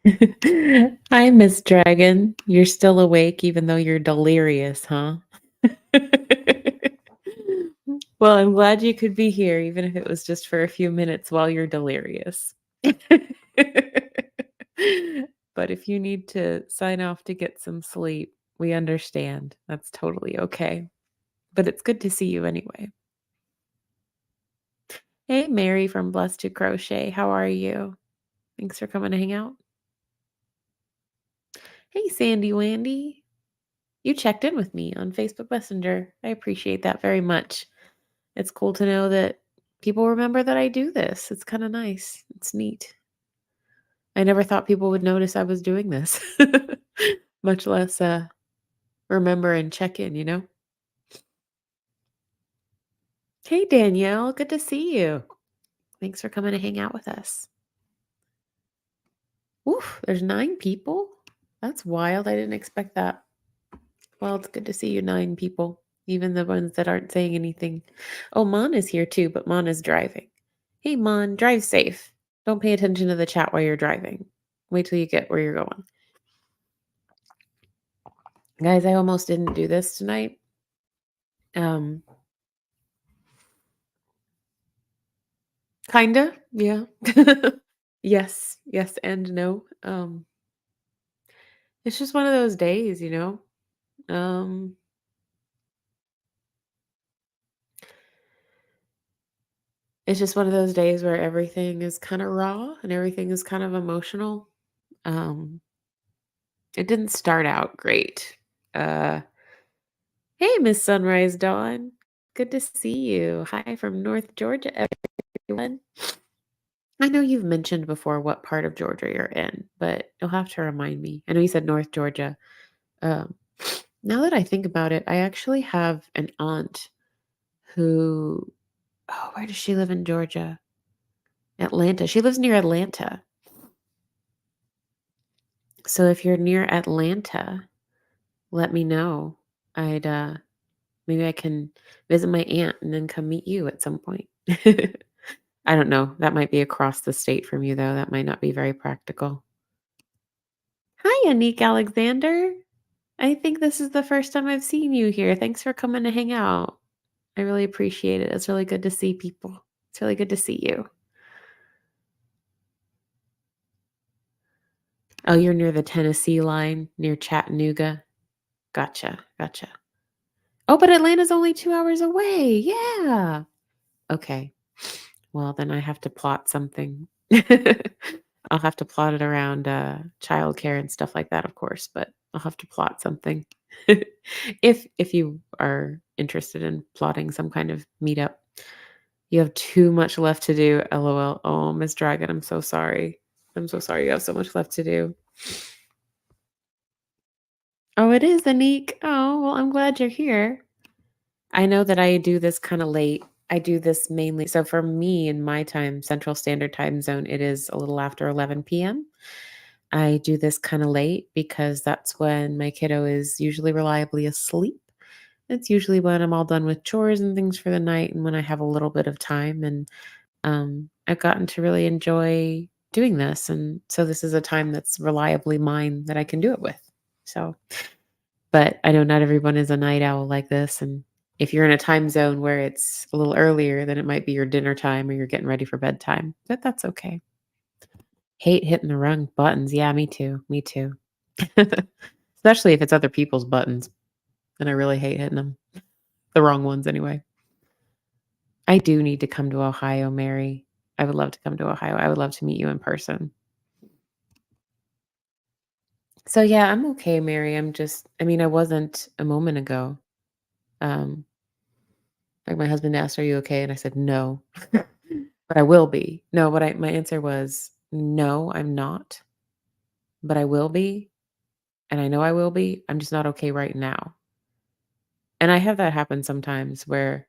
Hi, Miss Dragon. You're still awake even though you're delirious, huh? Well, I'm glad you could be here, even if it was just for a few minutes while you're delirious. But if you need to sign off to get some sleep, we understand. That's totally okay. But it's good to see you anyway. Hey, Mary from Blessed to Crochet. How are you? Thanks for coming to hang out. Hey, Sandy Wandy. You checked in with me on Facebook Messenger. I appreciate that very much. It's cool to know that people remember that I do this. It's kind of nice. It's neat. I never thought people would notice I was doing this, much less remember and check in. Hey, Danielle. Good to see you. Thanks for coming to hang out with us. Oof, there's 9 people? That's wild. I didn't expect that. Well, it's good to see you 9 people, even the ones that aren't saying anything. Oh, Mon is here too, but Mon is driving. Hey, Mon, drive safe. Don't pay attention to the chat while you're driving. Wait till you get where you're going. Guys, I almost didn't do this tonight. Um, Kinda, yeah. Yes, and no. It's just one of those days. Um, it's just one of those days where everything is kind of raw and everything is kind of emotional. Um, it didn't start out great. Uh, hey, Miss Sunrise Dawn. Good to see you. Hi from North Georgia, everyone. I know you've mentioned before what part of Georgia you're in, but you'll have to remind me. I know you said North Georgia. Um, now that I think about it, I actually have an aunt who, oh, where does she live in Georgia? Atlanta. She lives near Atlanta. So if you're near Atlanta, let me know. I'd maybe I can visit my aunt and then come meet you at some point. I don't know. That might be across the state from you though. That might not be very practical. Hi, Anik Alexander. I think this is the first time I've seen you here. Thanks for coming to hang out. I really appreciate it. It's really good to see people. It's really good to see you. Oh, you're near the Tennessee line, near Chattanooga. Gotcha. Oh, but Atlanta's only 2 hours away. Yeah. Okay. Well, then I have to plot something. I'll have to plot it around childcare and stuff like that, of course, but I'll have to plot something. If you are interested in plotting some kind of meetup. You have too much left to do. LOL. Oh, Miss Dragon, I'm so sorry. I'm so sorry you have so much left to do. Oh, it is, Anik. Oh, well, I'm glad you're here. I know that I do this kind of late. I do this mainly. So for me in my time, Central Standard Time Zone, it is a little after 11 p.m. I do this kind of late because that's when my kiddo is usually reliably asleep. It's usually when I'm all done with chores and things for the night and when I have a little bit of time. And I've gotten to really enjoy doing this. And so this is a time that's reliably mine that I can do it with. So, but I know not everyone is a night owl like this. And if you're in a time zone where it's a little earlier, then it might be your dinner time or you're getting ready for bedtime, but that's okay. Hate hitting the wrong buttons. Yeah, me too. Me too. Especially if it's other people's buttons. And I really hate hitting them. The wrong ones anyway. I do need to come to Ohio, Mary. I would love to come to Ohio. I would love to meet you in person. So yeah, I'm okay, Mary. I mean, I wasn't a moment ago. Um, like my husband asked, "Are you okay?" And I said, "No." But I will be. No, but my answer was, "No, I'm not, but I will be, and I know I will be. I'm just not okay right now." And I have that happen sometimes where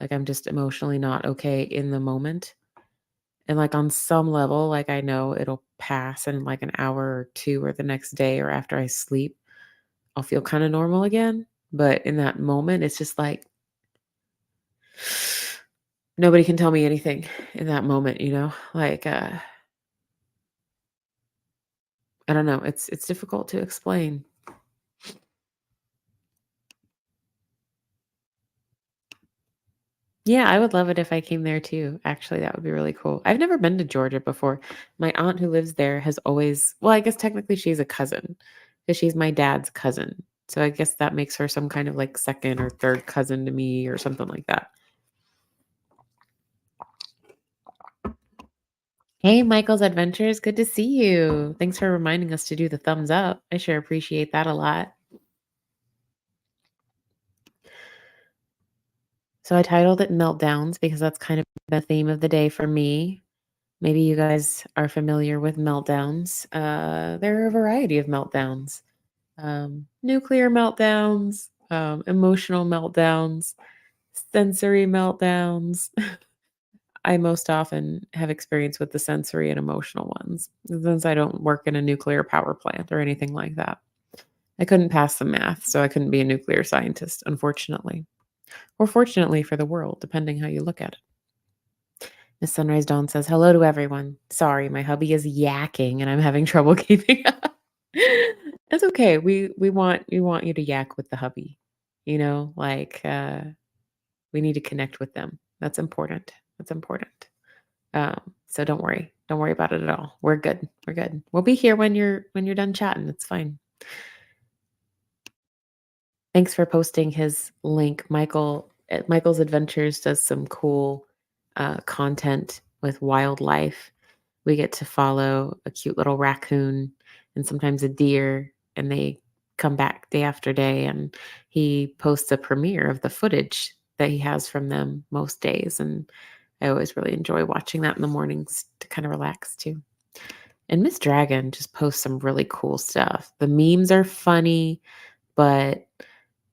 like I'm just emotionally not okay in the moment. And like on some level, like I know it'll pass in like an hour or two or the next day or after I sleep, I'll feel kind of normal again. But in that moment, it's just like nobody can tell me anything in that moment. Like I don't know, it's difficult to explain. Yeah, I would love it if I came there too. Actually, that would be really cool. I've never been to Georgia before. My aunt who lives there has always, well, I guess technically she's a cousin because she's my dad's cousin. So I guess that makes her some kind of like second or third cousin to me or something like that. Hey, Michael's Adventures. Good to see you. Thanks for reminding us to do the thumbs up. I sure appreciate that a lot. So I titled it Meltdowns because that's kind of the theme of the day for me. Maybe you guys are familiar with meltdowns. There are a variety of meltdowns, nuclear meltdowns, emotional meltdowns, sensory meltdowns. I most often have experience with the sensory and emotional ones since I don't work in a nuclear power plant or anything like that. I couldn't pass the math, so I couldn't be a nuclear scientist, unfortunately. Or fortunately for the world, depending how you look at it. Miss Sunrise Dawn says, "Hello to everyone. Sorry, my hubby is yakking and I'm having trouble keeping up." That's okay. We want you to yak with the hubby. We need to connect with them. That's important. That's important. So don't worry. Don't worry about it at all. We're good. We're good. We'll be here when you're done chatting. It's fine. Thanks for posting his link. Michael's Adventures does some cool content with wildlife. We get to follow a cute little raccoon and sometimes a deer, and they come back day after day. And he posts a premiere of the footage that he has from them most days. And I always really enjoy watching that in the mornings to kind of relax too. And Miss Dragon just posts some really cool stuff. The memes are funny, but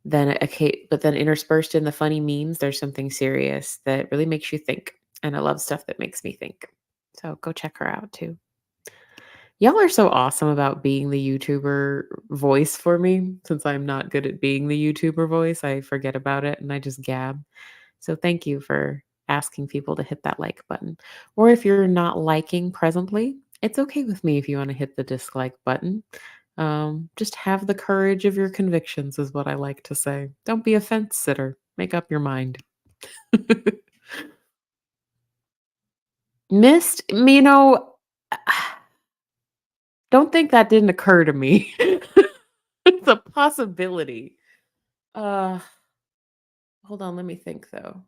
then interspersed in the funny memes, there's something serious that really makes you think. And I love stuff that makes me think. So go check her out too. Y'all are so awesome about being the YouTuber voice for me. Since I'm not good at being the YouTuber voice, I forget about it and I just gab. So thank you for asking people to hit that like button. Or if you're not liking presently, it's okay with me if you want to hit the dislike button. Just have the courage of your convictions, is what I like to say. Don't be a fence sitter. Make up your mind. Missed, don't think that didn't occur to me. It's a possibility. Uh, Hold on, let me think though.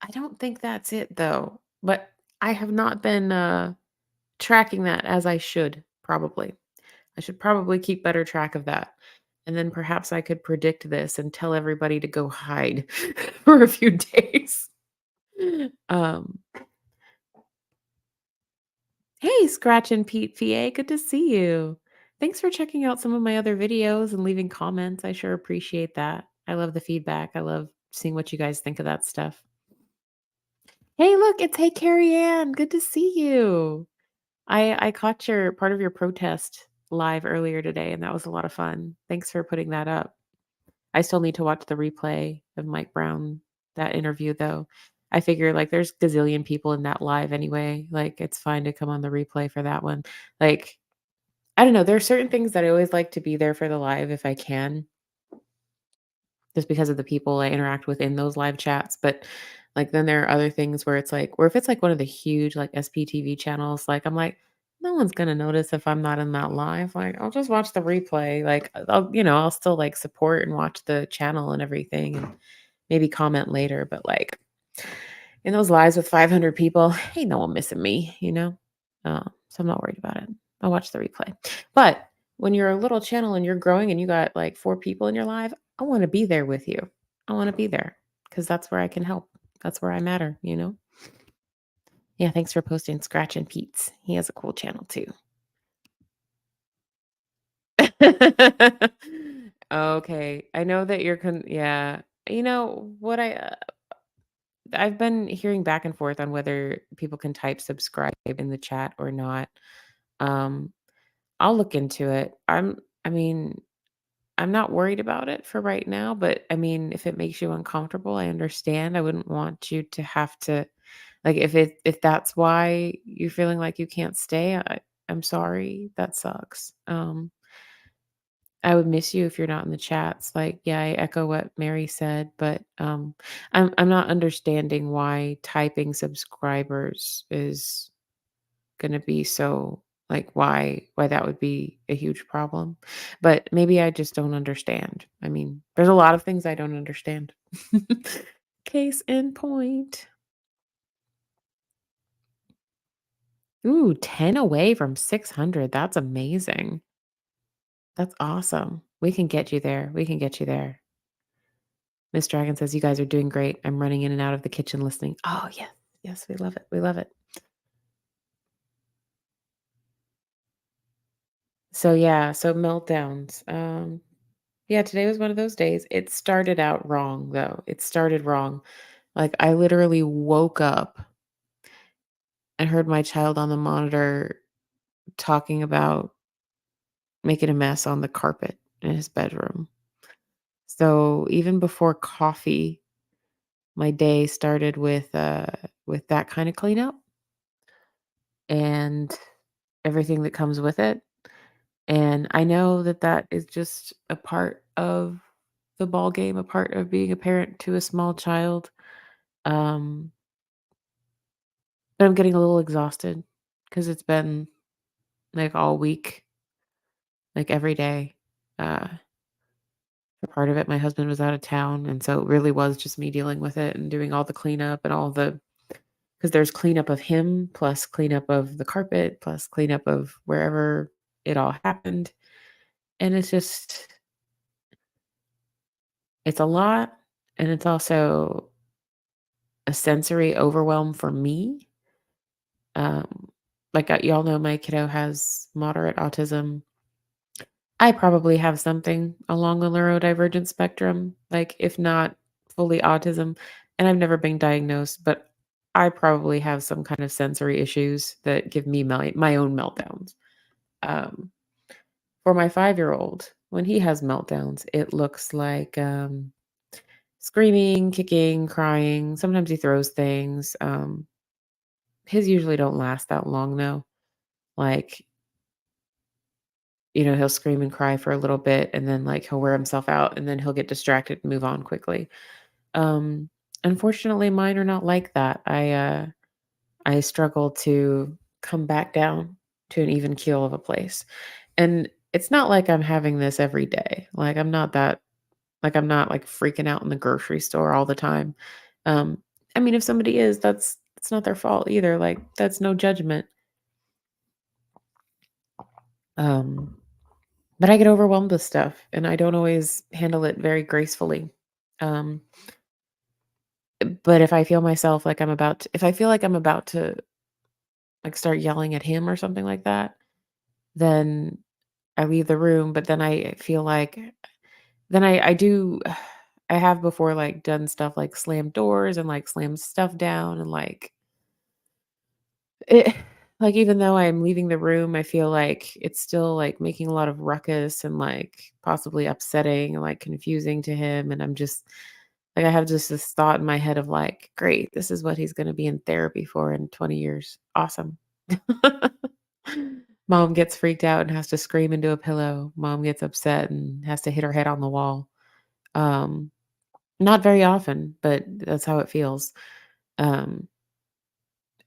I don't think that's it though. But I have not been tracking that as I should, probably. I should probably keep better track of that. And then perhaps I could predict this and tell everybody to go hide for a few days. Um, Hey, Scratch and Pete PA, good to see you. Thanks for checking out some of my other videos and leaving comments. I sure appreciate that. I love the feedback. I love seeing what you guys think of that stuff. Hey, look, it's Hey Carrie Ann. Good to see you. I caught your part of your protest live earlier today, and that was a lot of fun. Thanks for putting that up. I still need to watch the replay of Mike Brown, that interview though. I figure like there's gazillion people in that live anyway. Like it's fine to come on the replay for that one. Like I don't know, there are certain things that I always like to be there for the live if I can, just because of the people I interact with in those live chats. But like then there are other things where it's like, or if it's like one of the huge like SPTV channels, like I'm like, no one's gonna notice if I'm not in that live. Like I'll just watch the replay. Like I'll still like support and watch the channel and everything and maybe comment later. But like in those lives with 500 people, ain't no one missing me. So I'm not worried about it. I'll watch the replay. But when you're a little channel and you're growing and you got like 4 people in your live, I want to be there with you. I want to be there because that's where I can help. That's where I matter. Yeah, thanks for posting Scratch and Pete's. He has a cool channel too. Okay. I know that yeah. You know what I've been hearing back and forth on whether people can type subscribe in the chat or not. Um, I'll look into it. I mean, I'm not worried about it for right now, but I mean, if it makes you uncomfortable, I understand. I wouldn't want you to have to like if that's why you're feeling like you can't stay. I'm sorry. That sucks. I would miss you if you're not in the chats. Like, yeah, I echo what Mary said, but I'm not understanding why typing subscribers is gonna be so like why that would be a huge problem. But maybe I just don't understand. I mean, there's a lot of things I don't understand. Case in point. Ooh, 10 away from 600. That's amazing. That's awesome. We can get you there. We can get you there. Miss Dragon says, "You guys are doing great. I'm running in and out of the kitchen listening." Oh, yes. Yes, we love it. We love it. So, yeah, so meltdowns. Yeah, today was one of those days. It started out wrong, though. It started wrong. Like, I literally woke up and heard my child on the monitor talking about making a mess on the carpet in his bedroom. So, even before coffee, my day started with that kinda cleanup and everything that comes with it. And I know that that is just a part of the ball game, a part of being a parent to a small child. Um, but I'm getting a little exhausted because it's been like all week, like every day. Uh, for part of it, my husband was out of town, and so it really was just me dealing with it and doing all the cleanup and all the because there's cleanup of him, plus cleanup of the carpet, plus cleanup of wherever it all happened, and it's a lot, and it's also a sensory overwhelm for me. Like, y'all know my kiddo has moderate autism. I probably have something along the neurodivergent spectrum, like, if not fully autism, and I've never been diagnosed, but I probably have some kind of sensory issues that give me my own meltdowns. Um, for my 5-year-old, when he has meltdowns, it looks like, screaming, kicking, crying, sometimes he throws things, his usually don't last that long, though. Like, he'll scream and cry for a little bit, and then, like, he'll wear himself out, and then he'll get distracted and move on quickly. Um, Unfortunately, mine are not like that. I struggle to come back down to an even keel of a place. And it's not like I'm having this every day. I'm not, like, freaking out in the grocery store all the time. Um, I mean, if somebody is, that's not their fault either, like, that's no judgment. Um But I get overwhelmed with stuff, and I don't always handle it very gracefully. Um, but if I feel like I'm about to, like, start yelling at him or something like that, then I leave the room, but then I feel like then I do I have before, like, done stuff like slam doors and, like, slam stuff down and, it like, even though I'm leaving the room, I feel like it's still, like, making a lot of ruckus and, like, possibly upsetting and, like, confusing to him, and I'm just like, I have just this thought in my head of, like, "Great, this is what he's gonna be in therapy for in 20 years. Awesome." Mom gets freaked out and has to scream into a pillow. Mom gets upset and has to hit her head on the wall. Um, Not very often, but that's how it feels. Um,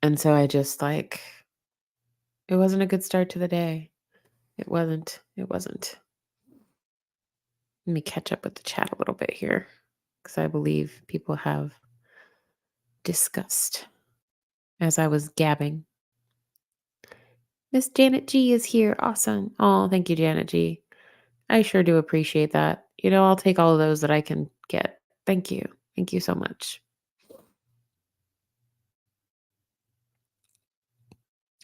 and so I just, like it wasn't a good start to the day. It wasn't. It wasn't. Let me catch up with the chat a little bit here because I believe people have discussed as I was gabbing. Miss Janet G is here. Awesome. Oh, thank you, Janet G. I sure do appreciate that. I'll take all of those that I can get. Thank you. Thank you so much.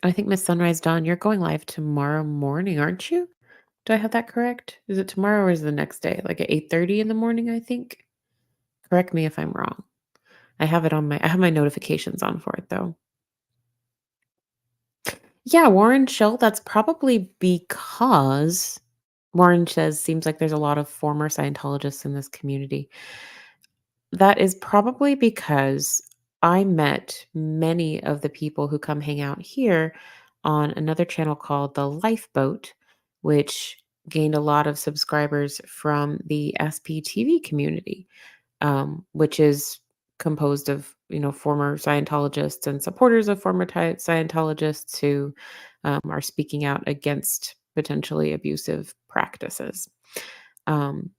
I think Miss Sunrise Dawn, you're going live tomorrow morning, aren't you? Do I have that correct? Is it tomorrow or is it the next day? Like at 8:30 in the morning, I think. Correct me if I'm wrong. I have my notifications on for it though. Yeah, Warren Shell, that's probably because Warren says seems like there's a lot of former Scientologists in this community. That is probably because I met many of the people who come hang out here on another channel called The Lifeboat, which gained a lot of subscribers from the SPTV community, which is composed of former Scientologists and supporters of former Scientologists who are speaking out against potentially abusive practices. Um,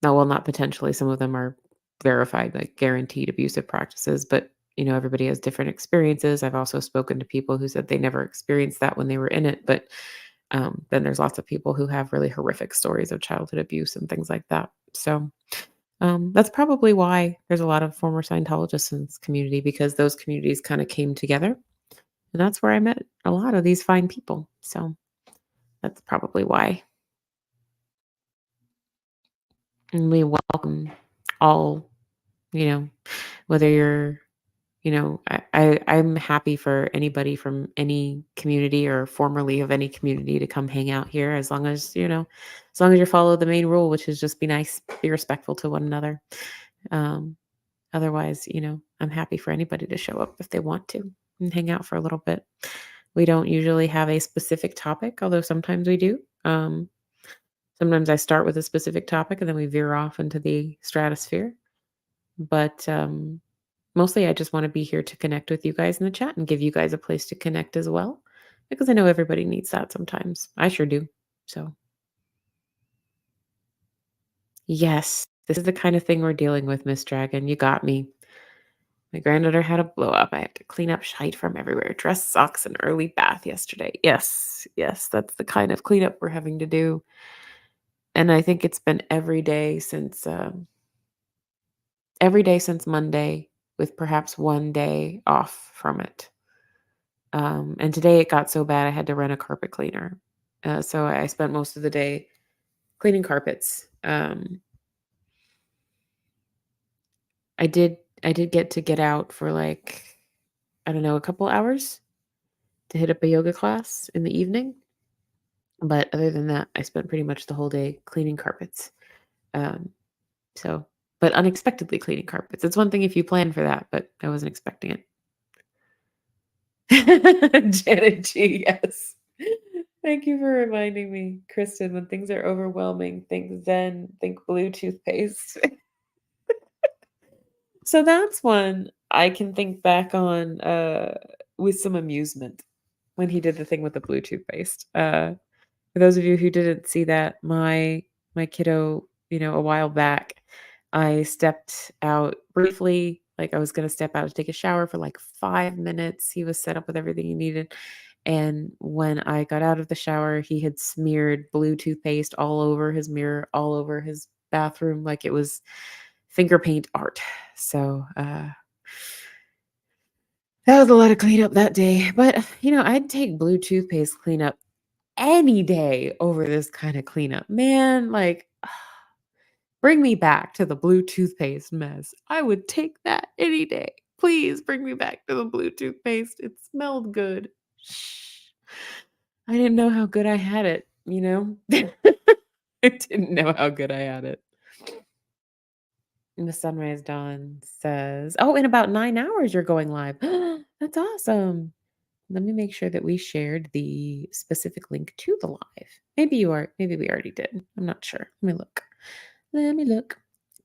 no, well, not potentially. Some of them are verified, like guaranteed abusive practices, but everybody has different experiences. I've also spoken to people who said they never experienced that when they were in it, but then there's lots of people who have really horrific stories of childhood abuse and things like that. So that's probably why there's a lot of former Scientologists in this community because those communities kind of came together, and that's where I met a lot of these fine people. So that's probably why. And we welcome all, you know, whether you're, I'm happy for anybody from any community or formerly of any community to come hang out here as long as you follow the main rule, which is just be nice, be respectful to one another. Um, Otherwise, I'm happy for anybody to show up if they want to and hang out for a little bit. We don't usually have a specific topic, although sometimes we do. Sometimes I start with a specific topic and then we veer off into the stratosphere. But mostly I just want to be here to connect with you guys in the chat and give you guys a place to connect as well, because I know everybody needs that sometimes. I sure do. So, yes, this is the kind of thing we're dealing with, Miss Dragon. You got me. My granddaughter had a blow up. I have to clean up shite from everywhere. Dress, socks, and early bath yesterday. Yes, yes, that's the kind of cleanup we're having to do. And I think it's been every day since Monday, with perhaps one day off from it. And today it got so bad I had to rent a carpet cleaner. So I spent most of the day cleaning carpets. I did get out for like, I don't know, a couple hours to hit up a yoga class in the evening. But other than that, I spent pretty much the whole day cleaning carpets. Um, so, but unexpectedly cleaning carpets. It's one thing if you plan for that, but I wasn't expecting it. Janet G, yes. Thank you for reminding me, Kristen. When things are overwhelming, think Zen, think blue toothpaste. So that's one I can think back on with some amusement when he did the thing with the blue toothpaste. For those of you who didn't see that, my kiddo, a while back, I stepped out briefly, like I was gonna step out to take a shower for like 5 minutes. He was set up with everything he needed. And when I got out of the shower, he had smeared blue toothpaste all over his mirror, all over his bathroom, like it was finger paint art. So that was a lot of cleanup that day. But I'd take blue toothpaste cleanup any day over this kind of cleanup. Man, like bring me back to the blue toothpaste mess. I would take that any day. Please bring me back to the blue toothpaste. It smelled good. Shh. I didn't know how good I had it. I didn't know how good I had it. And the Sunrise Dawn says, "Oh, in about 9 hours you're going live." That's awesome. Let me make sure that we shared the specific link to the live. Maybe we already did. I'm not sure. Let me look. Let me look.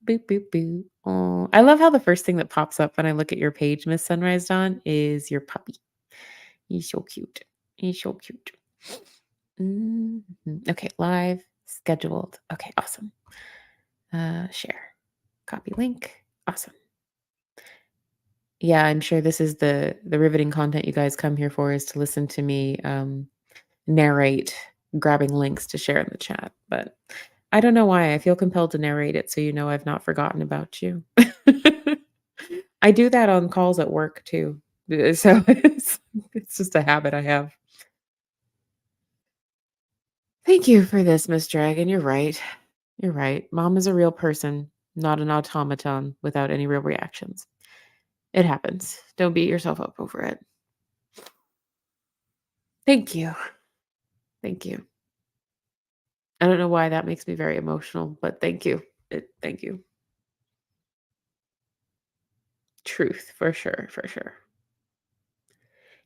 Boop, boop, boop. Oh, I love how the first thing that pops up when I look at your page, Miss Sunrise Dawn, is your puppy. He's so cute. He's so cute. Okay, live, scheduled. Okay, awesome. Share. Copy link. Awesome. Yeah, I'm sure this is the riveting content you guys come here for, is to listen to me narrate grabbing links to share in the chat. But I don't know why I feel compelled to narrate it so I've not forgotten about you. I do that on calls at work too. So it's just a habit I have. Thank you for this, Miss Dragon. You're right. You're right. Mom is a real person, not an automaton without any real reactions. It happens. Don't beat yourself up over it. Thank you. Thank you. I don't know why that makes me very emotional, but thank you. Thank you. Truth, for sure, for sure.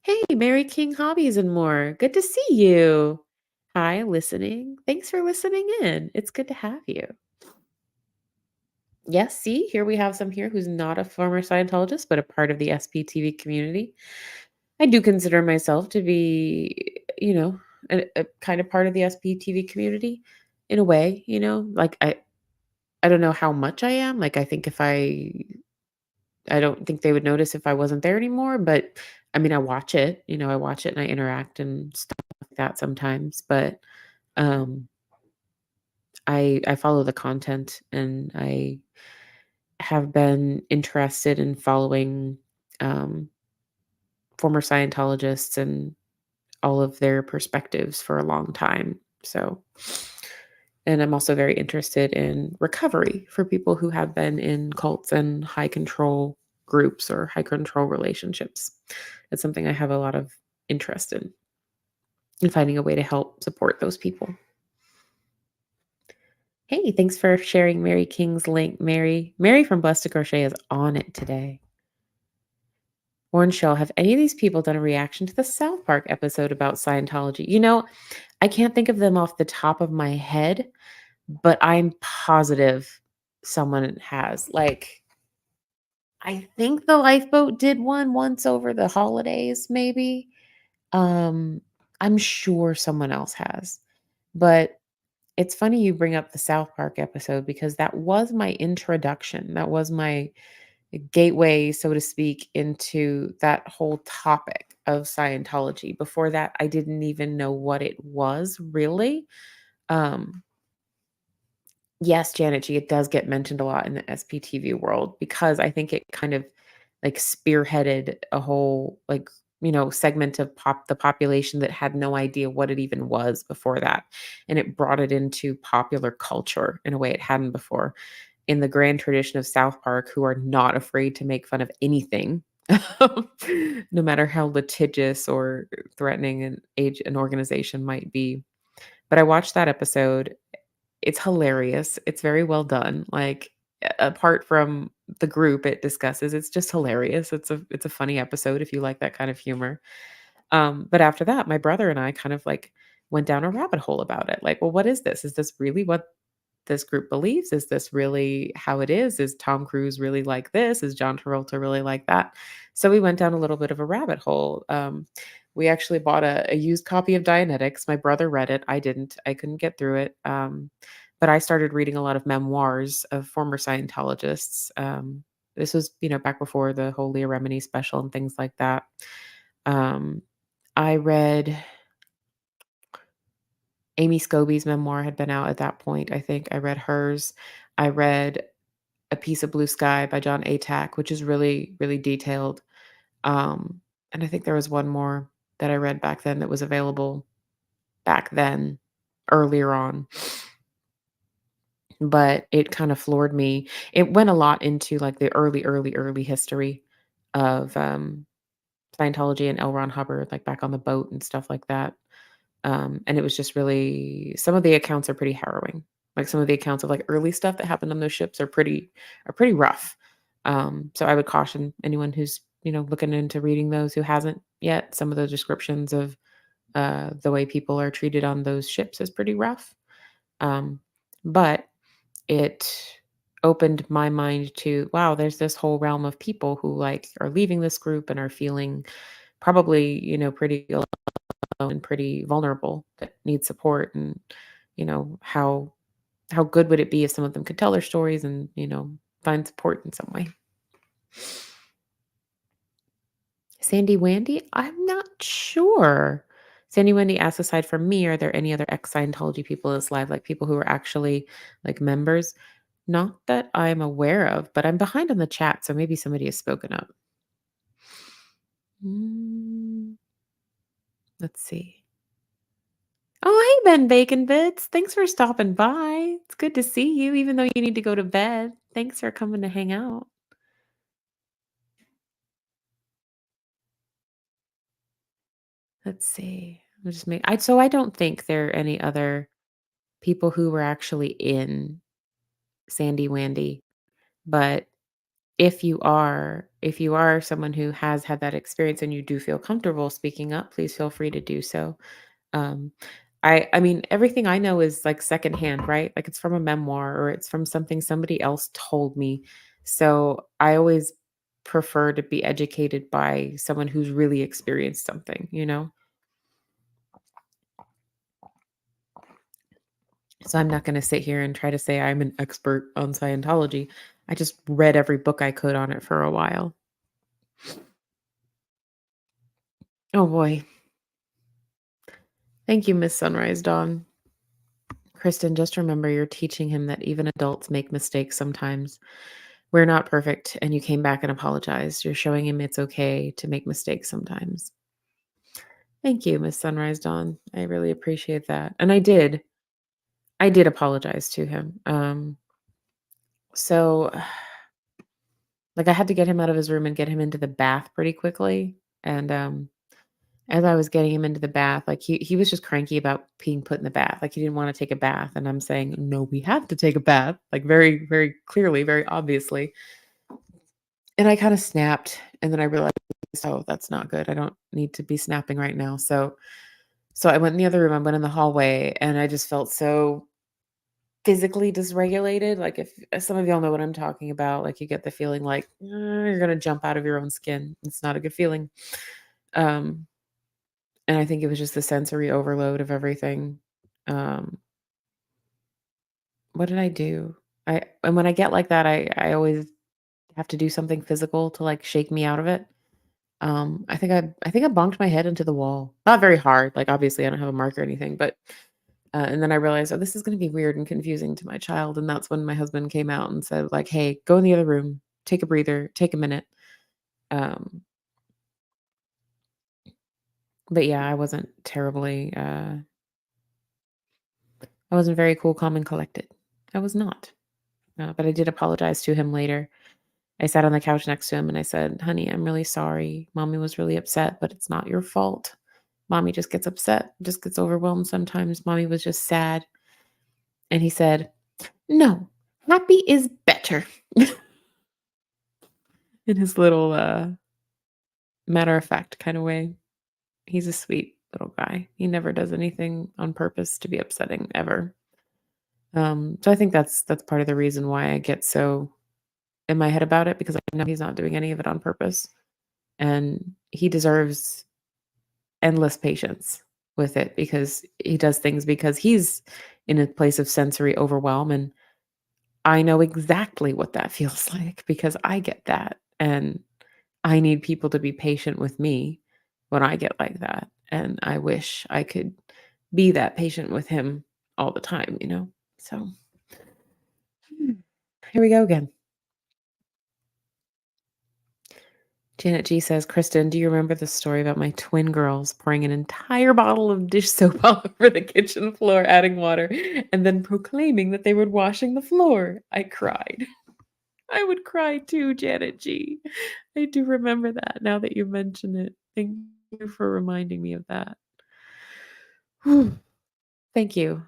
Hey, Mary King Hobbies and More. Good to see you. Hi, listening. Thanks for listening in. It's good to have you. Yes, see, here we have some here who's not a former Scientologist, but a part of the SPTV community. I do consider myself to be, a kind of part of the SPTV community in a way, like I don't know how much I am. Like I think if I don't think they would notice if I wasn't there anymore, but I mean, I watch it, I watch it and I interact and stuff like that sometimes, but um I follow the content and I have been interested in following um former Scientologists and all of their perspectives for a long time. So, and I'm also very interested in recovery for people who have been in cults and high control groups or high control relationships. It's something I have a lot of interest in finding a way to help support those people. Hey, thanks for sharing Mary King's link. Mary from Blessed to Crochet is on it today. Orange Shell, have any of these people done a reaction to the South Park episode about Scientology? I can't think of them off the top of my head, but I'm positive someone has. Like, I think the Lifeboat did one once over the holidays, maybe. Um, I'm sure someone else has. But it's funny you bring up the South Park episode because that was my introduction. That was my gateway, so to speak, into that whole topic of Scientology. Before that, I didn't even know what it was really. Um, Yes, Janet G, it does get mentioned a lot in the SPTV world because I think it kind of like spearheaded a whole segment of the population that had no idea what it even was before that. And it brought it into popular culture in a way it hadn't before. In the grand tradition of South Park, who are not afraid to make fun of anything. No matter how litigious or threatening an organization might be. But I watched that episode. It's hilarious. It's very well done. Like, apart from the group it discusses, it's just hilarious. It's a funny episode if you like that kind of humor. But after that, my brother and I kind of, like, went down a rabbit hole about it. Like, well, what is this? Is this really what this group believes? Is this really how it is? Is Tom Cruise really like this? Is John Travolta really like that? So we went down a little bit of a rabbit hole. We actually bought a used copy of Dianetics. My brother read it. I didn't. I couldn't get through it. But I started reading a lot of memoirs of former Scientologists. This was, back before the whole Leah Remini special and things like that. Um, I read Amy Scobie's memoir had been out at that point. I think I read hers. I read A Piece of Blue Sky by John Atack, which is really, really detailed. And I think there was one more that I read back then that was available back then, earlier on, but it kind of floored me. It went a lot into like the early, early, early history of Scientology and L. Ron Hubbard, like back on the boat and stuff like that. And it was just really, some of the accounts are pretty harrowing. Like some of the accounts of like early stuff that happened on those ships are pretty rough. So I would caution anyone who's looking into reading those who hasn't yet. Some of the descriptions of the way people are treated on those ships is pretty rough. Um, but it opened my mind to, wow, there's this whole realm of people who like are leaving this group and are feeling probably pretty and pretty vulnerable that need support. And how good would it be if some of them could tell their stories and find support in some way. Sandy Wandy, I'm not sure. Sandy Wendy asks, aside from me, are there any other ex-Scientology people in this live, like people who are actually like members? Not that I'm aware of, but I'm behind on the chat, so maybe somebody has spoken up. Mm, let's see. Oh, hey, Ben Bacon Bits. Thanks for stopping by. It's good to see you, even though you need to go to bed. Thanks for coming to hang out. Let's see. So I don't think there are any other people who were actually in Sandy Wandy, but if you are if you are someone who has had that experience and you do feel comfortable speaking up, please feel free to do so. Um, I mean, everything I know is like secondhand, right? Like it's from a memoir or it's from something somebody else told me. So I always prefer to be educated by someone who's really experienced something, you know? So I'm not going to sit here and try to say I'm an expert on Scientology. I just read every book I could on it for a while. Oh boy. Thank you, Miss Sunrise Dawn. Kristen, just remember you're teaching him that even adults make mistakes sometimes. We're not perfect, and you came back and apologized. You're showing him it's okay to make mistakes sometimes. Thank you, Miss Sunrise Dawn. I really appreciate that. And I did. I did apologize to him. So like I had to get him out of his room and get him into the bath pretty quickly. And as I was getting him into the bath, like he was just cranky about being put in the bath. Like he didn't want to take a bath. And I'm saying, no, we have to take a bath, like very, very clearly, very obviously. And I kind of snapped. And then I realized, oh, that's not good. I don't need to be snapping right now. So I went in the other room. I went in the hallway and I just felt so physically dysregulated. Like if some of y'all know what I'm talking about, like you get the feeling like you're gonna jump out of your own skin. It's not a good feeling. Um, and I think it was just the sensory overload of everything. Um, what did I do? And when I get like that, I always have to do something physical to like shake me out of it. I think I bonked my head into the wall. Not very hard. Like obviously I don't have a mark or anything, but and then I realized, oh, this is going to be weird and confusing to my child. And that's when my husband came out and said, like, hey, go in the other room, take a breather, take a minute. Um, but yeah, I wasn't very cool, calm, and collected. I was not. But I did apologize to him later. I sat on the couch next to him and I said, honey, I'm really sorry. Mommy was really upset, but it's not your fault. Mommy just gets upset, just gets overwhelmed sometimes. Mommy was just sad. And he said, no, happy is better. In his little matter of fact kind of way. He's a sweet little guy. He never does anything on purpose to be upsetting ever. So I think that's part of the reason why I get so in my head about it because I know he's not doing any of it on purpose, and he deserves endless patience with it because he does things because he's in a place of sensory overwhelm, and I know exactly what that feels like because I get that, and I need people to be patient with me when I get like that, and I wish I could be that patient with him all the time, you know? So, here we go again. Janet G says, Kristen, do you remember the story about my twin girls pouring an entire bottle of dish soap all over the kitchen floor, adding water, and then proclaiming that they were washing the floor? I cried. I would cry too, Janet G. I do remember that now that you mention it. Thank you for reminding me of that. Whew. Thank you.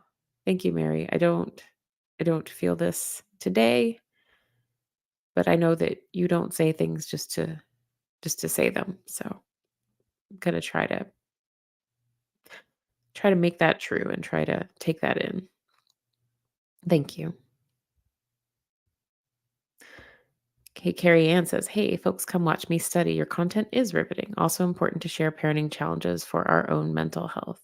Thank you, Mary. I don't feel this today, but I know that you don't say things just to say them. So I'm gonna try to make that true and try to take that in. Thank you. Okay, Carrie Ann says, hey, folks, come watch me study. Your content is riveting. Also important to share parenting challenges for our own mental health.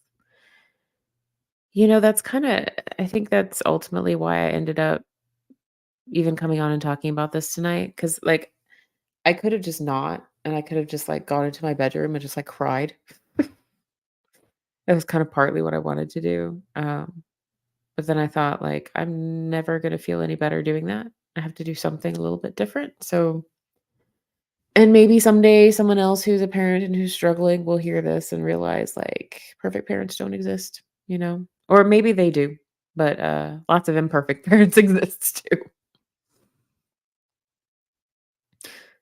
That's I think that's ultimately why I ended up even coming on and talking about this tonight. Cause like I could have just not, and I could have just like gone into my bedroom and just like cried. That was kind of partly what I wanted to do. But then I thought, like, I'm never going to feel any better doing that. I have to do something a little bit different. So, and maybe someday someone else who's a parent and who's struggling will hear this and realize, like, perfect parents don't exist, or maybe they do, but lots of imperfect parents exist too.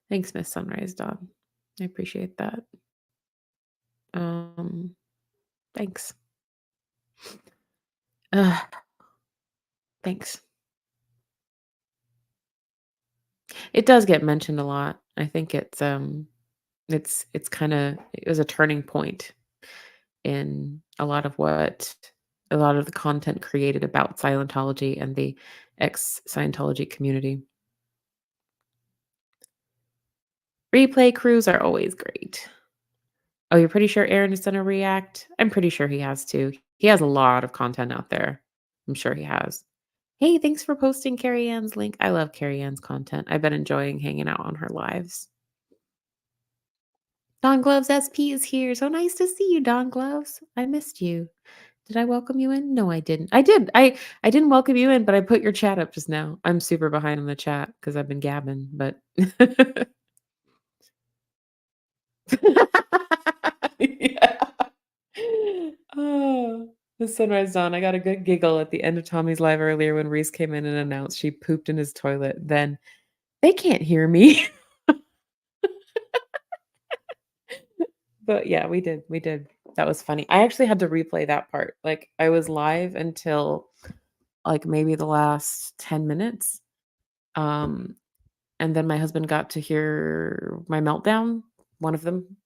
Thanks, Miss Sunrise Dawn. I appreciate that. Um, thanks. Uh, thanks. It does get mentioned a lot. I think it's kinda it was a turning point in a lot of the content created about Scientology and the ex-Scientology community. Replay crews are always great. Oh, you're pretty sure Aaron is gonna react? I'm pretty sure he has to. He has a lot of content out there. I'm sure he has. Hey, thanks for posting Carrie Ann's link. I love Carrie Ann's content. I've been enjoying hanging out on her lives. Don Gloves SP is here. So nice to see you, Don Gloves. I missed you. Did I welcome you in? No, I didn't. I did. I didn't welcome you in, but I put your chat up just now. I'm super behind on the chat because I've been gabbing, but yeah. Oh, the sunrise dawn. I got a good giggle at the end of Tommy's live earlier when Reese came in and announced she pooped in his toilet. Then they can't hear me. But yeah, we did. We did. That was funny. I actually had to replay that part. Like I was live until like maybe the last 10 minutes. Um and then my husband got to hear my meltdown, one of them,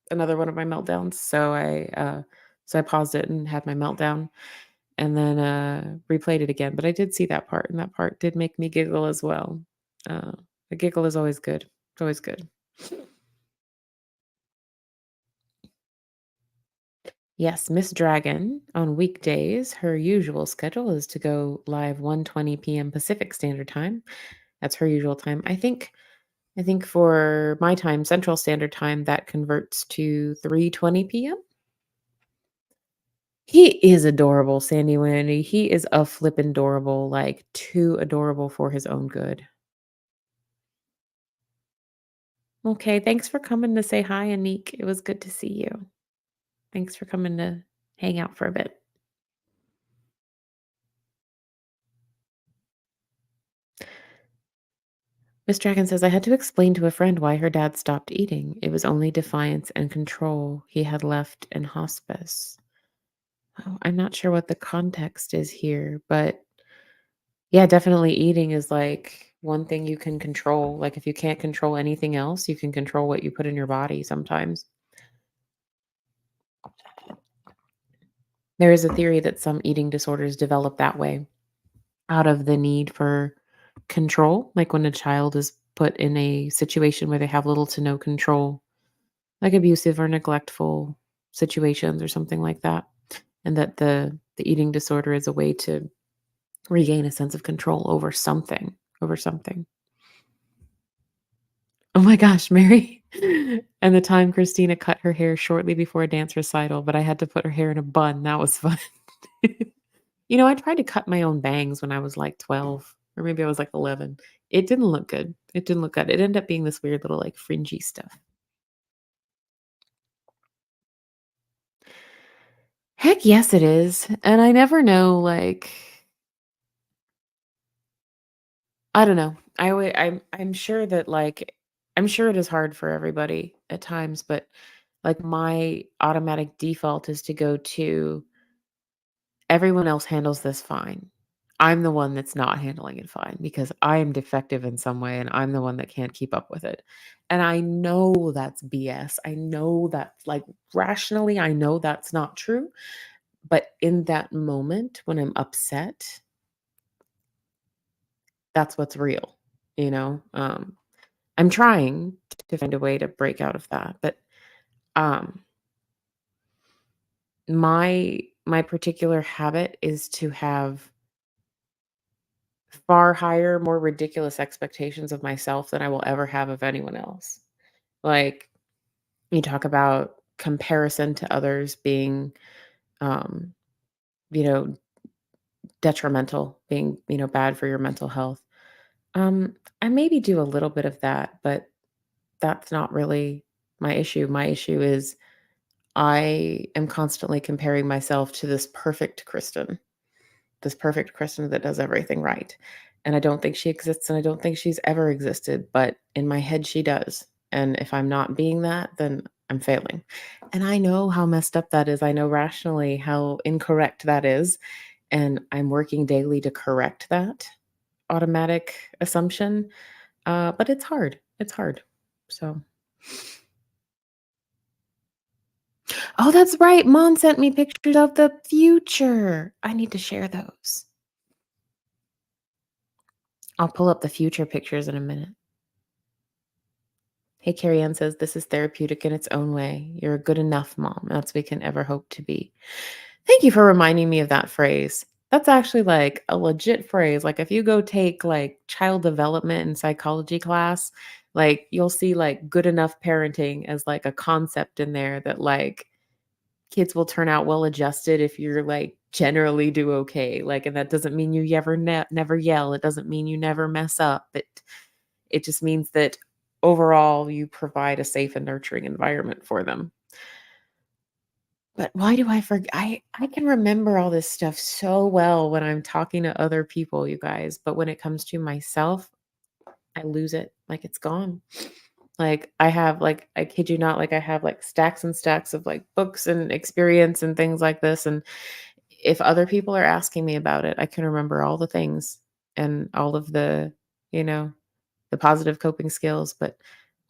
another one of my meltdowns. So I paused it and had my meltdown and then replayed it again. But I did see that part and that part did make me giggle as well. Uh a giggle is always good. It's always good. Yes, Miss Dragon on weekdays, her usual schedule is to go live 1:20 p.m. Pacific Standard Time. That's her usual time. I think for my time, Central Standard Time, that converts to 3:20 p.m. He is adorable, Sandy Wendy. He is a flippin' adorable, like too adorable for his own good. Okay, thanks for coming to say hi, Anik. It was good to see you. Thanks for coming to hang out for a bit. Miss Dragon says, I had to explain to a friend why her dad stopped eating. It was only defiance and control he had left in hospice. Oh, I'm not sure what the context is here, but yeah, definitely eating is like one thing you can control. Like if you can't control anything else, you can control what you put in your body sometimes. There is a theory that some eating disorders develop that way out of the need for control. Like when a child is put in a situation where they have little to no control, like abusive or neglectful situations or something like that, and that the eating disorder is a way to regain a sense of control over something. Oh my gosh, Mary. And the time Christina cut her hair shortly before a dance recital, but I had to put her hair in a bun. That was fun. I tried to cut my own bangs when I was like 12, or maybe I was like 11. It didn't look good. It didn't look good. It ended up being this weird little like fringy stuff. Heck yes, it is. And I never know, like, I don't know. I'm sure that like I'm sure it is hard for everybody at times, but like my automatic default is to go to everyone else handles this fine. I'm the one that's not handling it fine because I am defective in some way and I'm the one that can't keep up with it. And I know that's BS. I know that like rationally I know that's not true, but in that moment when I'm upset, that's what's real, you know? I'm trying to find a way to break out of that, but um my particular habit is to have far higher, more ridiculous expectations of myself than I will ever have of anyone else. Like you talk about comparison to others being um you know detrimental, being bad for your mental health. I maybe do a little bit of that, but that's not really my issue. My issue is I am constantly comparing myself to this perfect Kristen that does everything right. And I don't think she exists and I don't think she's ever existed, but in my head she does. And if I'm not being that, then I'm failing. And I know how messed up that is. I know rationally how incorrect that is. And I'm working daily to correct that automatic assumption. But it's hard. It's hard. So oh, that's right, mom sent me pictures of the future. I need to share those. I'll pull up the future pictures in a minute. Hey, Carrie Ann says, "This is therapeutic in its own way. You're a good enough mom. That's we can ever hope to be." Thank you for reminding me of that phrase. That's actually like a legit phrase. Like if you go take like child development and psychology class, like you'll see like good enough parenting as like a concept in there that like kids will turn out well adjusted if you're like generally do okay. Like, and that doesn't mean you ever never yell. It doesn't mean you never mess up. It just means that overall you provide a safe and nurturing environment for them. But why do I forget? I can remember all this stuff so well when I'm talking to other people, you guys, but when it comes to myself, I lose it. Like it's gone. Like I have like I kid you not, like I have like stacks and stacks of like books and experience and things like this. And if other people are asking me about it, I can remember all the things and all of the, you know, the positive coping skills. But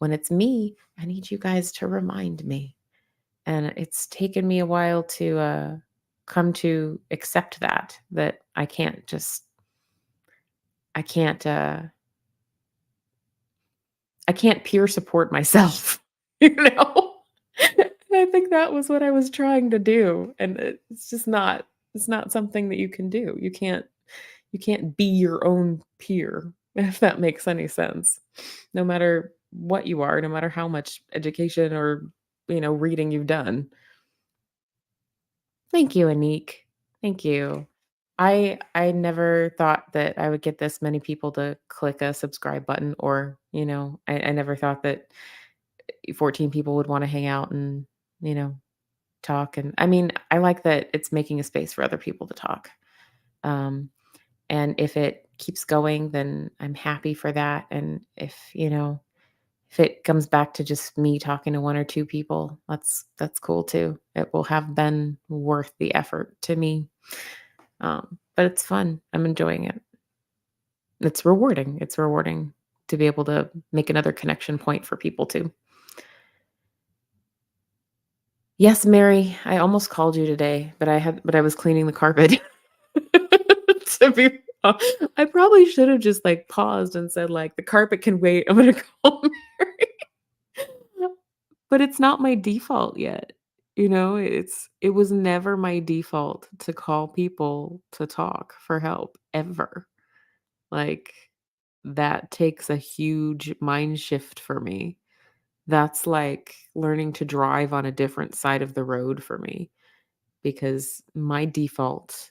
when it's me, I need you guys to remind me. And it's taken me a while to come to accept that I can't I can't peer support myself, you know? And I think that was what I was trying to do, and it's just not it's not something that you can do. You can't be your own peer, if that makes any sense. No matter what you are, no matter how much education or, reading you've done. Thank you, Anik. Thank you. I never thought that I would get this many people to click a subscribe button or, I never thought that 14 people would wanna hang out and, you know, talk, and I mean, I like that it's making a space for other people to talk. Um, and if it keeps going, then I'm happy for that, and if it comes back to just me talking to 1 or 2 people, that's cool too. It will have been worth the effort to me. But it's fun. I'm enjoying it. It's rewarding. It's rewarding to be able to make another connection point for people too. Yes, Mary, I almost called you today, but I was cleaning the carpet. To be I probably should have just like paused and said like the carpet can wait. I'm gonna call Mary. But it's not my default yet. It was never my default to call people to talk for help ever. Like that takes a huge mind shift for me. That's like learning to drive on a different side of the road for me because my default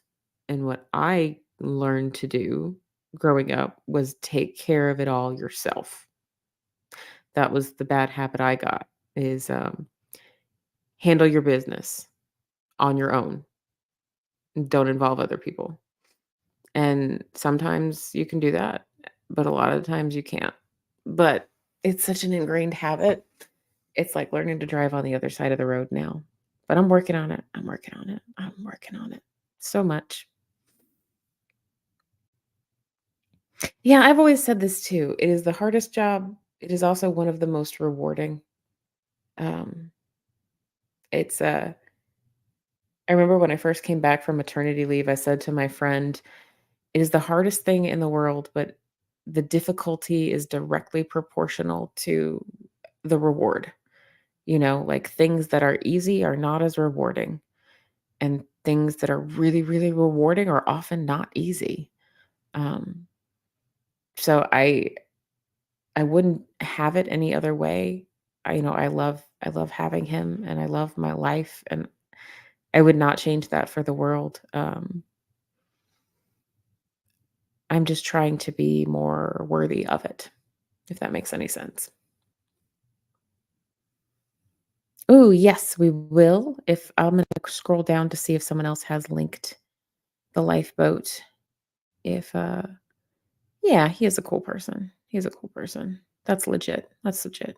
and what I learned to do growing up was take care of it all yourself. That was the bad habit I got is handle your business on your own. Don't involve other people. And sometimes you can do that, but a lot of the times you can't. But it's such an ingrained habit. It's like learning to drive on the other side of the road now. But I'm working on it. I'm working on it. I'm working on it so much. Yeah, I've always said this too. It is the hardest job. It is also one of the most rewarding. Um, it's I remember when I first came back from maternity leave, I said to my friend, it is the hardest thing in the world, but the difficulty is directly proportional to the reward. Like things that are easy are not as rewarding, and things that are really, really rewarding are often not easy. Um, so I wouldn't have it any other way. I love having him and I love my life and I would not change that for the world. I'm just trying to be more worthy of it, if that makes any sense. Oh, yes, we will. If I'm gonna scroll down to see if someone else has linked the lifeboat. If yeah, he is a cool person. He's a cool person. That's legit. That's legit.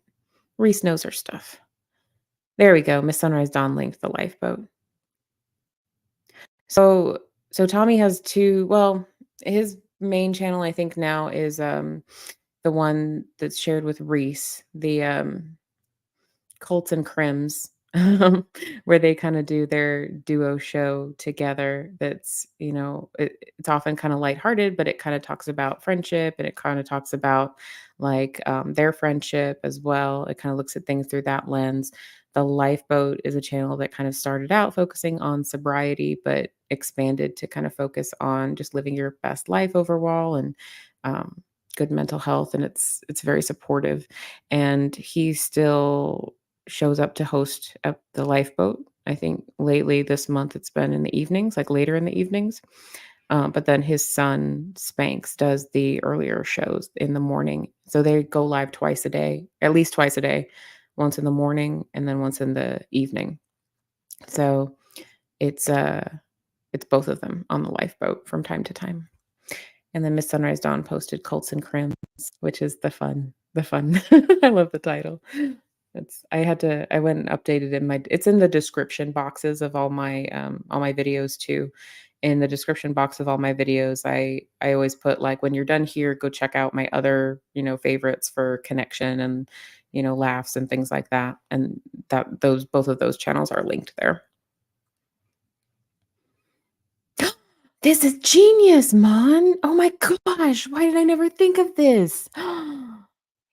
Reese knows her stuff. There we go. Miss Sunrise Dawn linked the lifeboat. So Tommy has two, well, his main channel I think now is the one that's shared with Reese, the, Colts and Crims, where they kinda do their duo show together that's, it's often kinda lighthearted, but it kinda talks about friendship, and it kinda talks about, like, their friendship as well. It kinda looks at things through that lens. The Lifeboat is a channel that kind of started out focusing on sobriety, but expanded to kind of focus on just living your best life overall and, um, good mental health, and it's very supportive, and he still shows up to host at the Lifeboat. I think lately this month it's been in the evenings, like later in the evenings. But then his son Spanx does the earlier shows in the morning. So they go live twice a day, at least twice a day, once in the morning and then once in the evening. So it's it's both of them on the Lifeboat from time to time. And then Miss Sunrise Dawn posted Colts and Crims, which is the fun. I love the title. I went and updated in my it's in the description boxes of all my videos too. In the description box of all my videos, I always put like, when you're done here, go check out my other, favorites for connection and, laughs and things like that. And that those both of those channels are linked there. This is genius, Mon. Oh my gosh, why did I never think of this?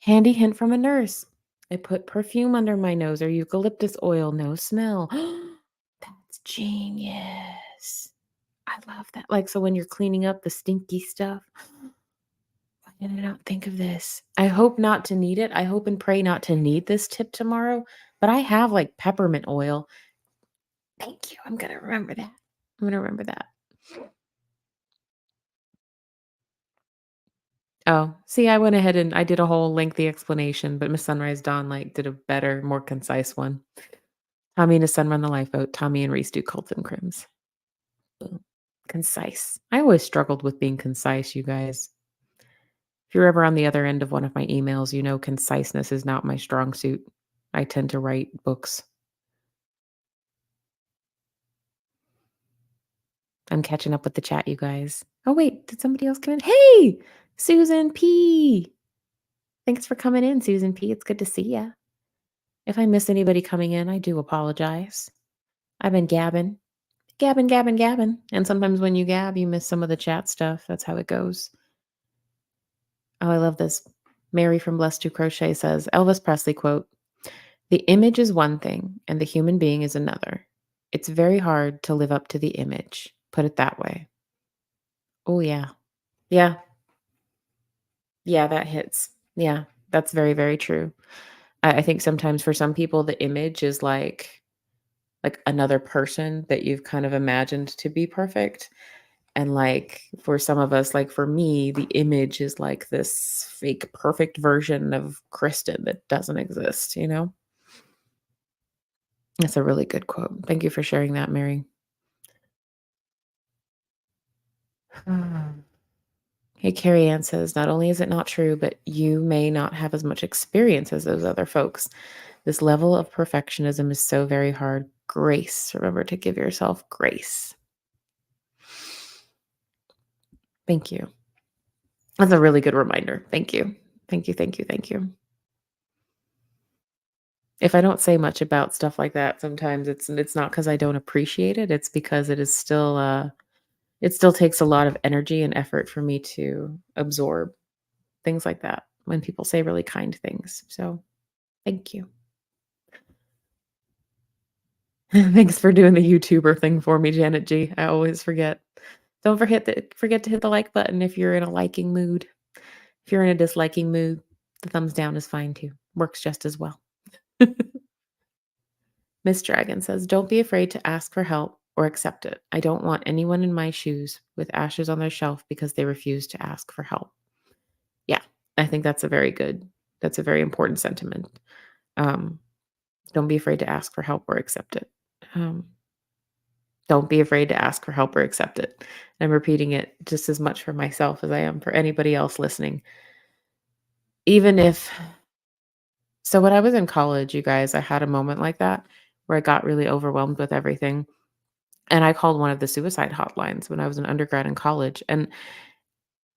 Handy hint from a nurse. I put perfume under my nose or eucalyptus oil, no smell. That's genius. I love that. Like, so when you're cleaning up the stinky stuff, why did I not think of this? I hope not to need it. I hope and pray not to need this tip tomorrow, but I have like peppermint oil. Thank you. I'm going to remember that. I'm going to remember that. Oh, see, I went ahead and I did a whole lengthy explanation, but Miss Sunrise Dawn, like, did a better, more concise one. Tommy and his son run the lifeboat. Tommy and Reese do Colts and Crims. Boom. Concise. I always struggled with being concise, you guys. If you're ever on the other end of one of my emails, you know conciseness is not my strong suit. I tend to write books. I'm catching up with the chat, you guys. Oh, wait, did somebody else come in? Hey, Susan P. Thanks for coming in, Susan P. It's good to see ya. If I miss anybody coming in, I do apologize. I've been gabbing, gabbing, gabbing, gabbing. And sometimes when you gab, you miss some of the chat stuff. That's how it goes. Oh, I love this. Mary from Blessed to Crochet says, Elvis Presley quote, "The image is one thing and the human being is another. It's very hard to live up to the image. Put it that way." Oh, yeah. Yeah. Yeah, that hits. Yeah, that's very, very true. I think sometimes for some people, the image is like another person that you've kind of imagined to be perfect. And like for some of us, like for me, the image is like this fake perfect version of Kristen that doesn't exist, you know? That's a really good quote. Thank you for sharing that, Mary. Hey, Carrie Ann says, not only is it not true, but you may not have as much experience as those other folks. This level of perfectionism is so very hard. Grace. Remember to give yourself grace. Thank you. That's a really good reminder. Thank you. Thank you. Thank you. Thank you. If I don't say much about stuff like that, sometimes it's not because I don't appreciate it. It's because it is still it still takes a lot of energy and effort for me to absorb things like that when people say really kind things. So thank you. Thanks for doing the YouTuber thing for me, Janet G. I always forget. Don't forget to hit the like button if you're in a liking mood. If you're in a disliking mood, the thumbs down is fine too. Works just as well. Miss Dragon says, "Don't be afraid to ask for help or accept it. I don't want anyone in my shoes with ashes on their shelf because they refuse to ask for help." Yeah, I think that's a very important sentiment. Um, don't be afraid to ask for help or accept it. Um, don't be afraid to ask for help or accept it. I'm repeating it just as much for myself as I am for anybody else listening. Even if so when I was in college, you guys, I had a moment like that where I got really overwhelmed with everything. And I called one of the suicide hotlines when I was an undergrad in college. And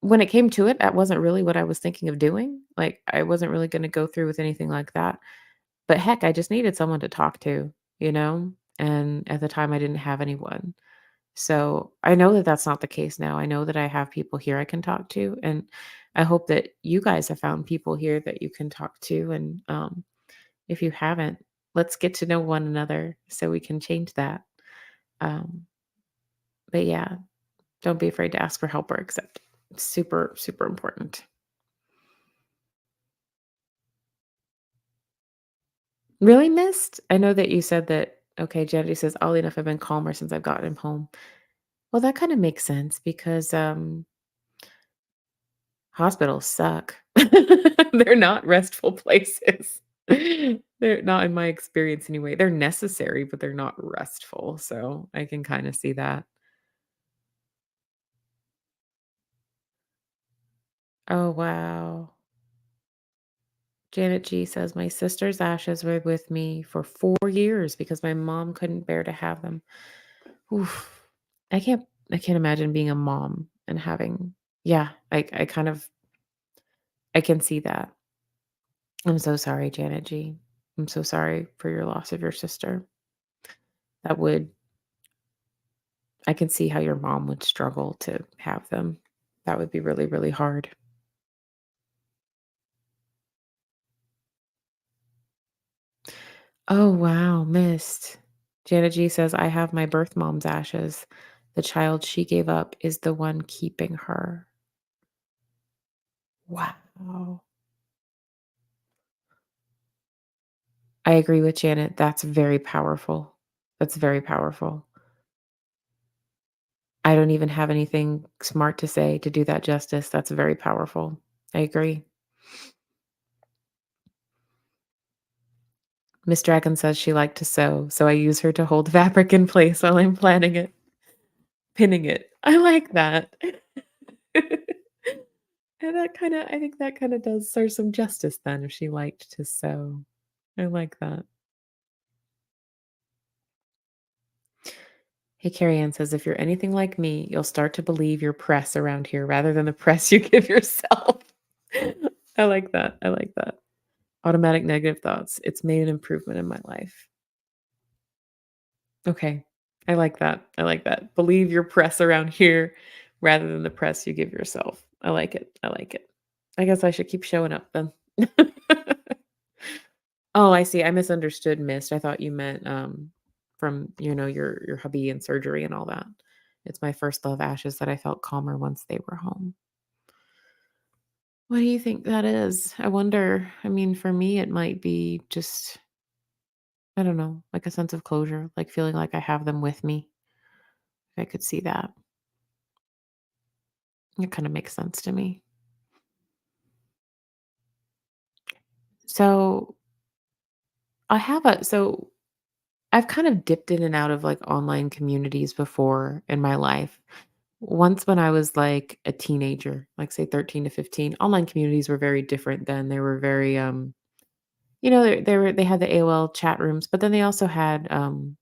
when it came to it, that wasn't really what I was thinking of doing. Like, I wasn't really gonna go through with anything like that. But heck, I just needed someone to talk to, you know? And at the time, I didn't have anyone. So I know that that's not the case now. I know that I have people here I can talk to. And I hope that you guys have found people here that you can talk to. And if you haven't, let's get to know one another so we can change that. Um, but yeah, don't be afraid to ask for help or accept. Super, super important. Really missed? I know that you said that. Okay, Jenny says, oddly enough, I've been calmer since I've gotten him home. Well, that kind of makes sense because hospitals suck. They're not restful places. They're not in my experience anyway. They're necessary, but they're not restful. So I can kind of see that. Oh, wow. Janet G says, my sister's ashes were with me for 4 years because my mom couldn't bear to have them. Oof. I can't I can't imagine being a mom and having yeah, I kind of I can see that. I'm so sorry, Janet G. I'm so sorry for your loss of your sister. That would I can see how your mom would struggle to have them. That would be really, really hard. Oh, wow, missed. Janet G says, I have my birth mom's ashes. The child she gave up is the one keeping her. Wow. I agree with Janet. That's very powerful. That's very powerful. I don't even have anything smart to say to do that justice. That's very powerful. I agree. Miss Dragon says she liked to sew, so I use her to hold fabric in place while I'm planning it, pinning it. I like that. And that kinda I think that kinda does her some justice then if she liked to sew. I like that. Hey, Carrie Ann says, "If you're anything like me, you'll start to believe you're press around here rather than the press you give yourself." I like that. I like that. Automatic negative thoughts. It's made an improvement in my life. Okay. I like that. I like that. Believe your press around here rather than the press you give yourself. I like it. I like it. I guess I should keep showing up then. Oh, I see. I misunderstood mist. I thought you meant from, your hubby and surgery and all that. It's my first love ashes that I felt calmer once they were home. What do you think that is? I wonder. I mean, for me it might be just I don't know, like a sense of closure, like feeling like I have them with me. I could see that. It kind of makes sense to me. So so I've kind of dipped in and out of like online communities before in my life. Once when I was like a teenager, like say 13 to 15, online communities were very different then. They were very they had the AOL chat rooms, but then they also had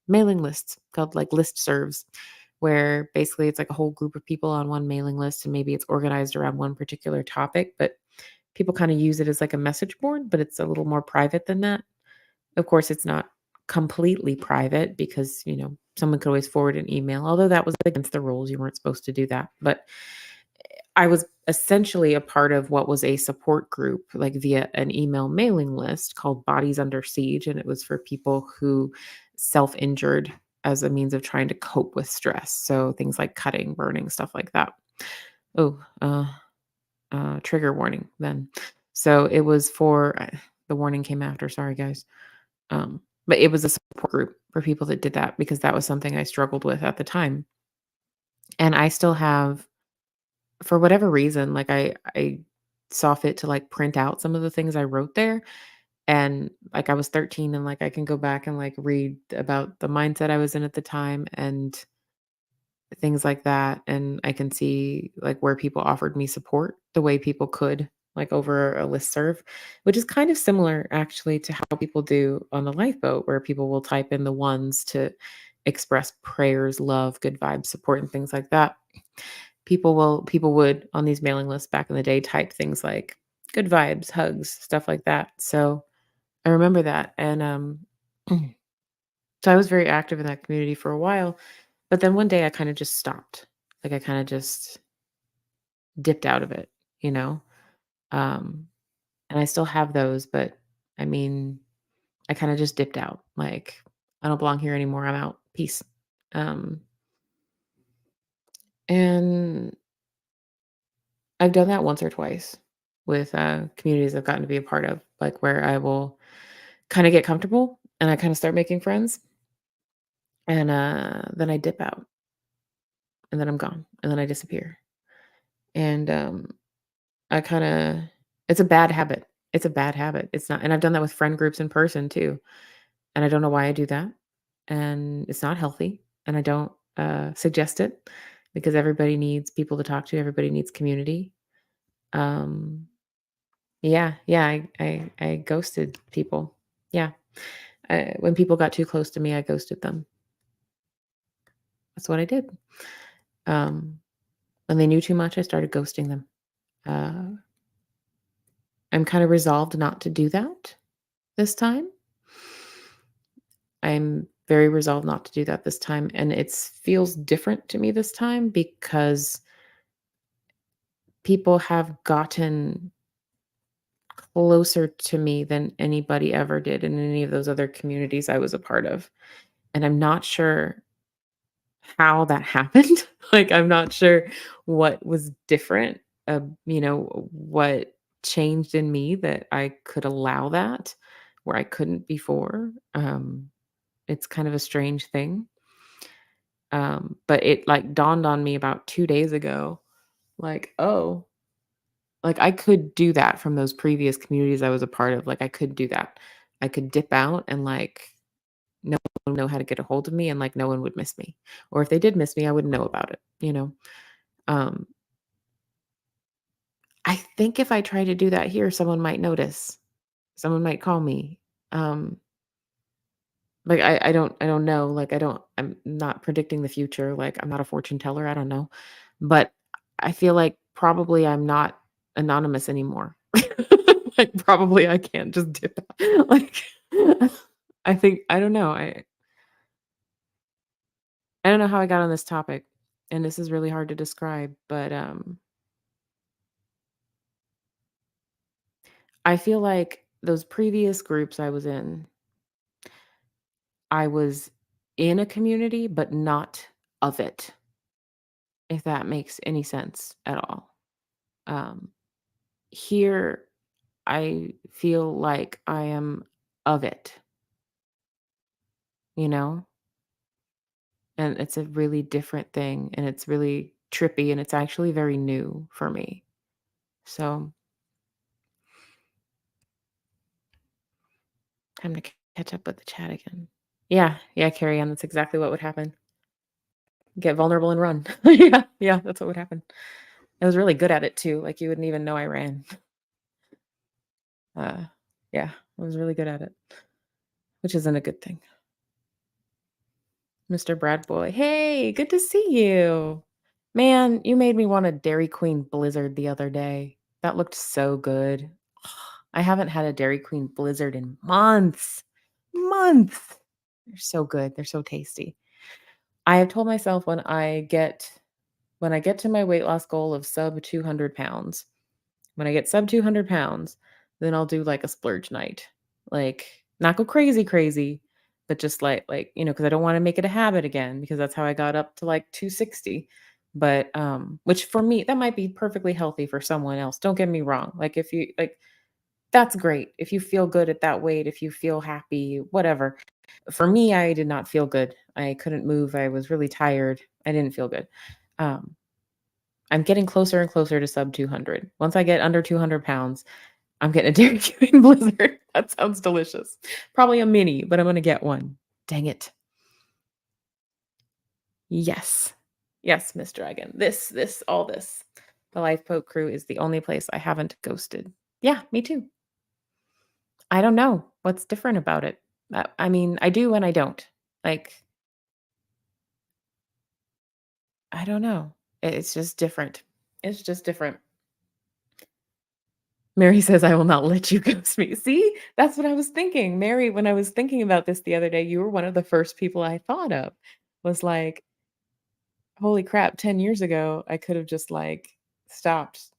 mailing lists called like list serves where basically it's like a whole group of people on one mailing list and maybe it's organized around one particular topic, but people kind of use it as like a message board, but it's a little more private than that. Of course, it's not completely private because, someone could always forward an email, although that was against the rules. You weren't supposed to do that. But I was essentially a part of what was a support group, like via an email mailing list called Bodies Under Siege. And it was for people who self injured as a means of trying to cope with stress. So things like cutting, burning, stuff like that. Oh, trigger warning then. So it was for the warning came after. Sorry, guys. But it was a support group for people that did that because that was something I struggled with at the time. And I still have, for whatever reason, like I saw fit to like print out some of the things I wrote there. And like I was 13 and like I can go back and like read about the mindset I was in at the time and things like that. And I can see like where people offered me support the way people could like over a listserv, which is kind of similar actually to how people do on the lifeboat, where people will type in the ones to express prayers, love, good vibes, support, and things like that. People would on these mailing lists back in the day type things like good vibes, hugs, stuff like that. So I remember that, and, so I was very active in that community for a while, but then one day I kinda just stopped. Like, I kinda just dipped out of it, you know? Um, and I still have those, but, I mean, I kinda just dipped out, like, "I don't belong here anymore, I'm out, peace." Um, and I've done that once or twice with, communities I've gotten to be a part of, like, where I will kinda get comfortable, and I kinda start making friends, and, then I dip out, and then I'm gone, and then I disappear, and, I kinda it's a bad habit. It's a bad habit. It's not and I've done that with friend groups in person too, and I don't know why I do that, and it's not healthy, and I don't, suggest it because everybody needs people to talk to, everybody needs community. Um, yeah, I ghosted people. Yeah. When people got too close to me, I ghosted them. That's what I did. Um, when they knew too much, I started ghosting them. Uh, I'm kinda resolved not to do that this time. I'm very resolved not to do that this time, and it feels different to me this time because people have gotten closer to me than anybody ever did in any of those other communities I was a part of, and I'm not sure how that happened. Like, I'm not sure what was different, what changed in me that I could allow that where I couldn't before. It's kind of a strange thing. But it, like, dawned on me about 2 days ago, like, "Oh, like, I could do that from those previous communities I was a part of, like, I could do that. I could dip out and, like, no one would know how to get a hold of me and, like, no one would miss me. Or if they did miss me, I wouldn't know about it, you know?" Um, I think if I try to do that here, someone might notice. Someone might call me. Um, like, I don't know, like, I'm not predicting the future, like, I'm not a fortune teller, I don't know. But I feel like probably I'm not anonymous anymore. Like, probably I can't just dip out. Like, I think I don't know, I don't know how I got on this topic, and this is really hard to describe, but, I feel like those previous groups I was in a community, but not of it, if that makes any sense at all. Um, Here, I feel like I am of it, you know? And it's a really different thing, and it's really trippy, and it's actually very new for me. So, time to catch up with the chat again. Yeah, yeah, Carrie Ann, that's exactly what would happen. Get vulnerable and run. Yeah, yeah, that's what would happen. I was really good at it too, like, you wouldn't even know I ran. Uh, yeah, I was really good at it, which isn't a good thing. Mr. Brad Boy, hey, good to see you. Man, you made me want a Dairy Queen Blizzard the other day. That looked so good. I haven't had a Dairy Queen Blizzard in months. Months. They're so good. They're so tasty. I have told myself when I get to my weight loss goal of sub 200 pounds, when I get sub 200 pounds, then I'll do like a splurge night. Like, not go crazy, crazy, but just because I don't want to make it a habit again because that's how I got up to like 260. But which for me, that might be perfectly healthy for someone else. Don't get me wrong. Like, if you like, that's great. If you feel good at that weight, if you feel happy, whatever. For me, I did not feel good. I couldn't move. I was really tired. I didn't feel good. Um, I'm getting closer and closer to sub 200. Once I get under 200 pounds, I'm getting a Dairy Queen Blizzard. That sounds delicious. Probably a mini, but I'm gonna get one. Dang it. Yes. Yes, Miss Dragon. All this. The Lifeboat Crew is the only place I haven't ghosted. Yeah, me too. I don't know what's different about it. I mean, I do and I don't. Like, I don't know. It's just different. It's just different. Mary says, "I will not let you ghost me." See? That's what I was thinking. Mary, when I was thinking about this the other day, you were one of the first people I thought of. Was like, "Holy crap, 10 years ago, I could have just, like, stopped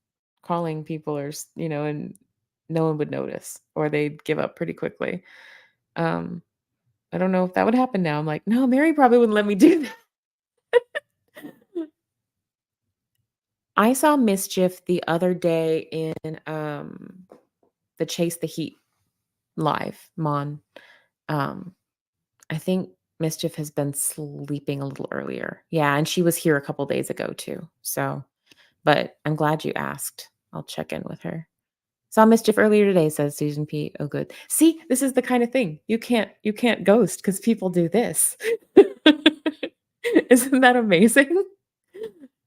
calling people and no one would notice, or they'd give up pretty quickly." Um, I don't know if that would happen now. I'm like, "No, Mary probably wouldn't let me do that." I saw Mischief the other day in, the Chase the Heat live, Mon. Um, I think Mischief has been sleeping a little earlier. Yeah, and she was here a couple days ago too. So, but I'm glad you asked. I'll check in with her. Saw Mischief earlier today, says Susan P. Oh, good. See, this is the kind of thing you can't ghost because people do this. Isn't that amazing?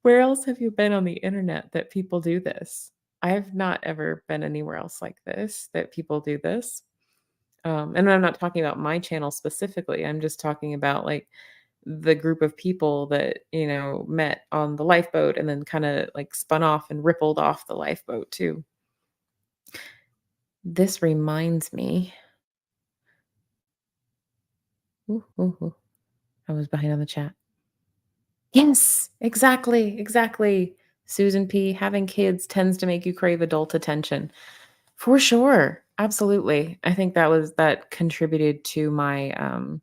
Where else have you been on the internet that people do this? I've not ever been anywhere else like this that people do this. And I'm not talking about my channel specifically. I'm just talking about like the group of people that, met on the lifeboat and then kind of like spun off and rippled off the lifeboat too. This reminds me. Ooh, ooh, ooh, I was behind on the chat. Yes, exactly, exactly. Susan P, having kids tends to make you crave adult attention. For sure. Absolutely. I think that contributed to my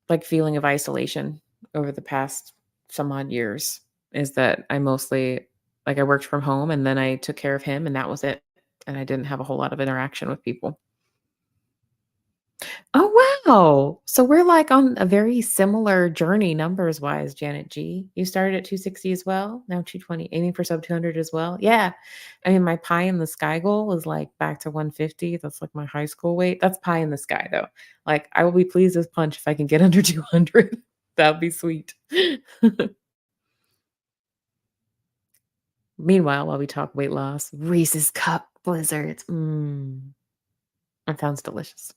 like feeling of isolation over the past some odd years is that I mostly like I worked from home and then I took care of him and that was it. And I didn't have a whole lot of interaction with people. Oh, wow. So we're like on a very similar journey numbers wise, Janet G. You started at 260 as well. Now 220, aiming for sub 200 as well. Yeah. I mean, my pie in the sky goal was like back to 150. That's like my high school weight. That's pie in the sky though. Like I will be pleased as punch if I can get under 200. That would be sweet. Meanwhile, while we talk weight loss, Reese's cup blizzards. That sounds delicious.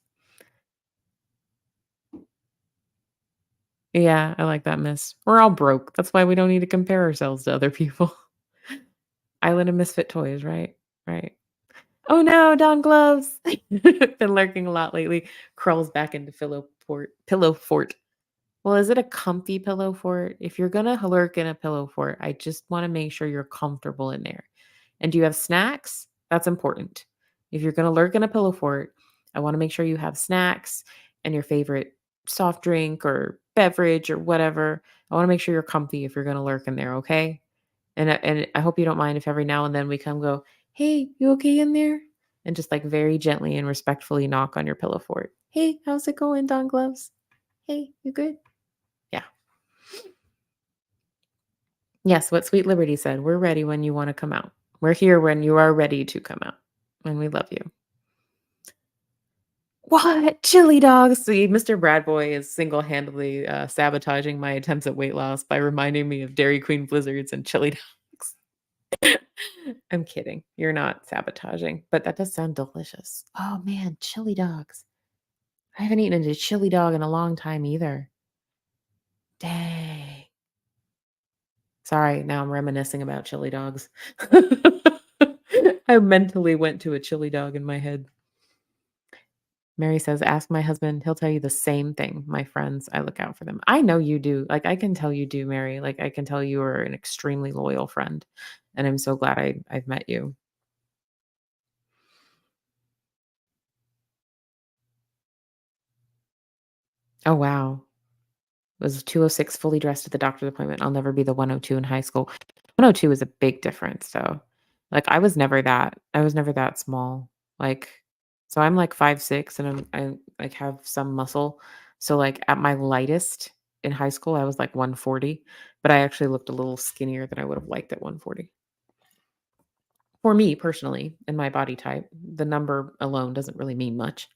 Yeah, I like that, miss. We're all broke. That's why we don't need to compare ourselves to other people. Island of misfit toys, right? Right. Oh no, Don Gloves. Been lurking a lot lately. Crawls back into pillow fort. Well, is it a comfy pillow fort? If you're gonna lurk in a pillow fort, I just want to make sure you're comfortable in there. And do you have snacks? That's important. If you're gonna lurk in a pillow fort, I want to make sure you have snacks and your favorite soft drink or beverage or whatever. I want to make sure you're comfy if you're gonna lurk in there, okay? And I hope you don't mind if every now and then we come go, "Hey, you okay in there?" And just like very gently and respectfully knock on your pillow fort. "Hey, how's it going, Don Gloves? Hey, you good?" Yeah. Yes, what Sweet Liberty said, "We're ready when you wanna come out. We're here when you are ready to come out, and we love you." What? Chili dogs? See, Mr. Bradboy is single-handedly, sabotaging my attempts at weight loss by reminding me of Dairy Queen blizzards and chili dogs. I'm kidding. You're not sabotaging, but that does sound delicious. Oh, man, chili dogs. I haven't eaten a chili dog in a long time either. Dang. Sorry, now I'm reminiscing about chili dogs. I mentally went to a chili dog in my head. Mary says, "Ask my husband. He'll tell you the same thing. My friends, I look out for them." I know you do. Like, I can tell you do, Mary. Like, I can tell you are an extremely loyal friend, and I'm so glad I've met you. Oh, wow. Was 206 fully dressed at the doctor's appointment. I'll never be the 102 in high school. 102 is a big difference, so, like, I was never that small, like so I'm, like, 5'6", and like, have some muscle, so, like, at my lightest in high school, I was, like, 140, but I actually looked a little skinnier than I would have liked at 140. For me, personally, in my body type, the number alone doesn't really mean much.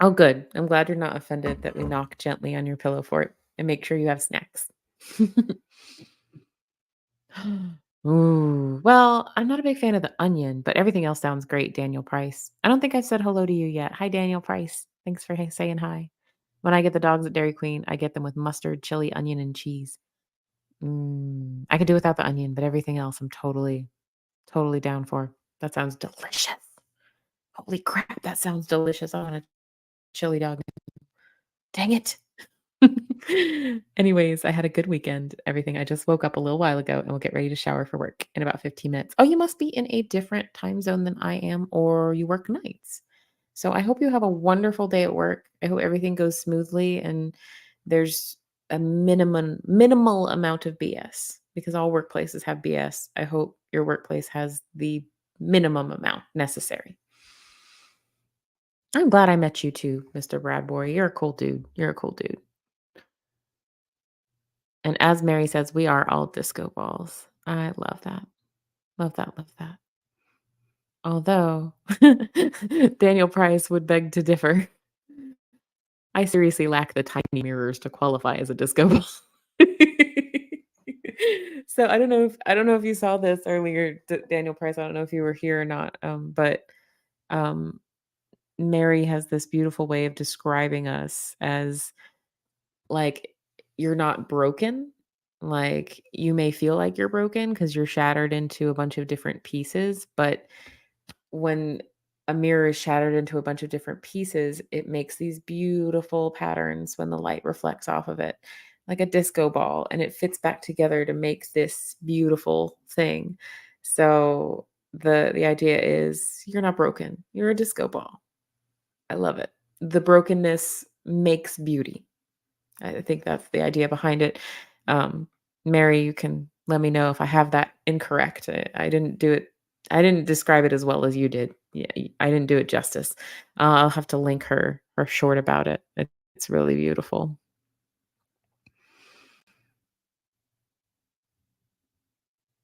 Oh, good. I'm glad you're not offended that we knock gently on your pillow fort and make sure you have snacks. Ooh, well, I'm not a big fan of the onion, but everything else sounds great, Daniel Price. I don't think I've said hello to you yet. Hi, Daniel Price. Thanks for saying hi. When I get the dogs at Dairy Queen, I get them with mustard, chili, onion, and cheese. I could do without the onion, but everything else I'm totally, totally down for. That sounds delicious. Holy crap, that sounds delicious. I want a chili dog. Dang it. Anyways, I had a good weekend. Everything. I just woke up a little while ago and will get ready to shower for work in about 15 minutes. Oh, you must be in a different time zone than I am, or you work nights. So I hope you have a wonderful day at work. I hope everything goes smoothly and there's a minimal amount of BS because all workplaces have BS. I hope your workplace has the minimum amount necessary. I'm glad I met you too, Mr. Bradbury. You're a cool dude. You're a cool dude. And as Mary says, we are all disco balls. I love that. Love that. Love that. Although Daniel Price would beg to differ. I seriously lack the tiny mirrors to qualify as a disco ball. So I don't know if you saw this earlier, Daniel Price. I don't know if you were here or not. But um, Mary has this beautiful way of describing us as like you're not broken. Like you may feel like you're broken because you're shattered into a bunch of different pieces, but when a mirror is shattered into a bunch of different pieces, it makes these beautiful patterns when the light reflects off of it, like a disco ball, and it fits back together to make this beautiful thing. So the idea is you're not broken. You're a disco ball. I love it. The brokenness makes beauty. I think that's the idea behind it. Um, Mary, you can let me know if I have that incorrect. I didn't do it. I didn't describe it as well as you did. Yeah, I didn't do it justice. I'll have to link her short about it. It's really beautiful.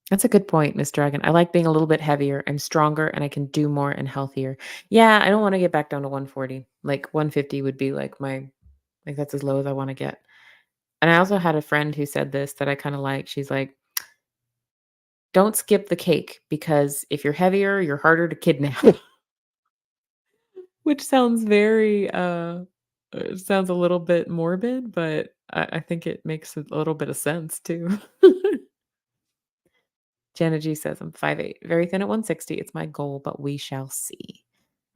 That's a good point, Miss Dragon. I like being a little bit heavier. I'm stronger and I can do more and healthier. Yeah, I don't want to get back down to 140. Like 150 would be like that's as low as I want to get. And I also had a friend who said this that I kind of like. She's like, don't skip the cake because if you're heavier, you're harder to kidnap, which sounds very, sounds a little bit morbid, but I think it makes a little bit of sense too. Jana G says, I'm 5'8", very thin at 160. It's my goal, but we shall see.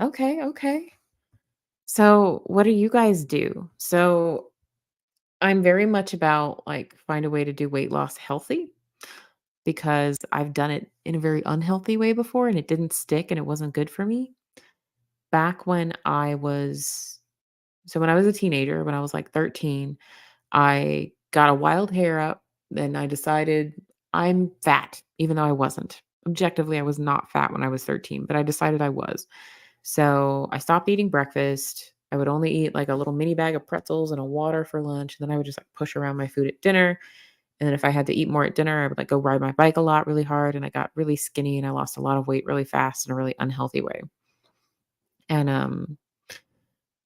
Okay, okay. So what do you guys do? So I'm very much about like find a way to do weight loss healthy because I've done it in a very unhealthy way before and it didn't stick and it wasn't good for me. Back when I was when I was a teenager, when I was like 13, I got a wild hair up and I decided I'm fat, even though I wasn't. Objectively, I was not fat when I was 13, but I decided I was. So I stopped eating breakfast. I would only eat like a little mini bag of pretzels and a water for lunch. And then I would just like push around my food at dinner. And then if I had to eat more at dinner, I would like go ride my bike a lot really hard. And I got really skinny and I lost a lot of weight really fast in a really unhealthy way. And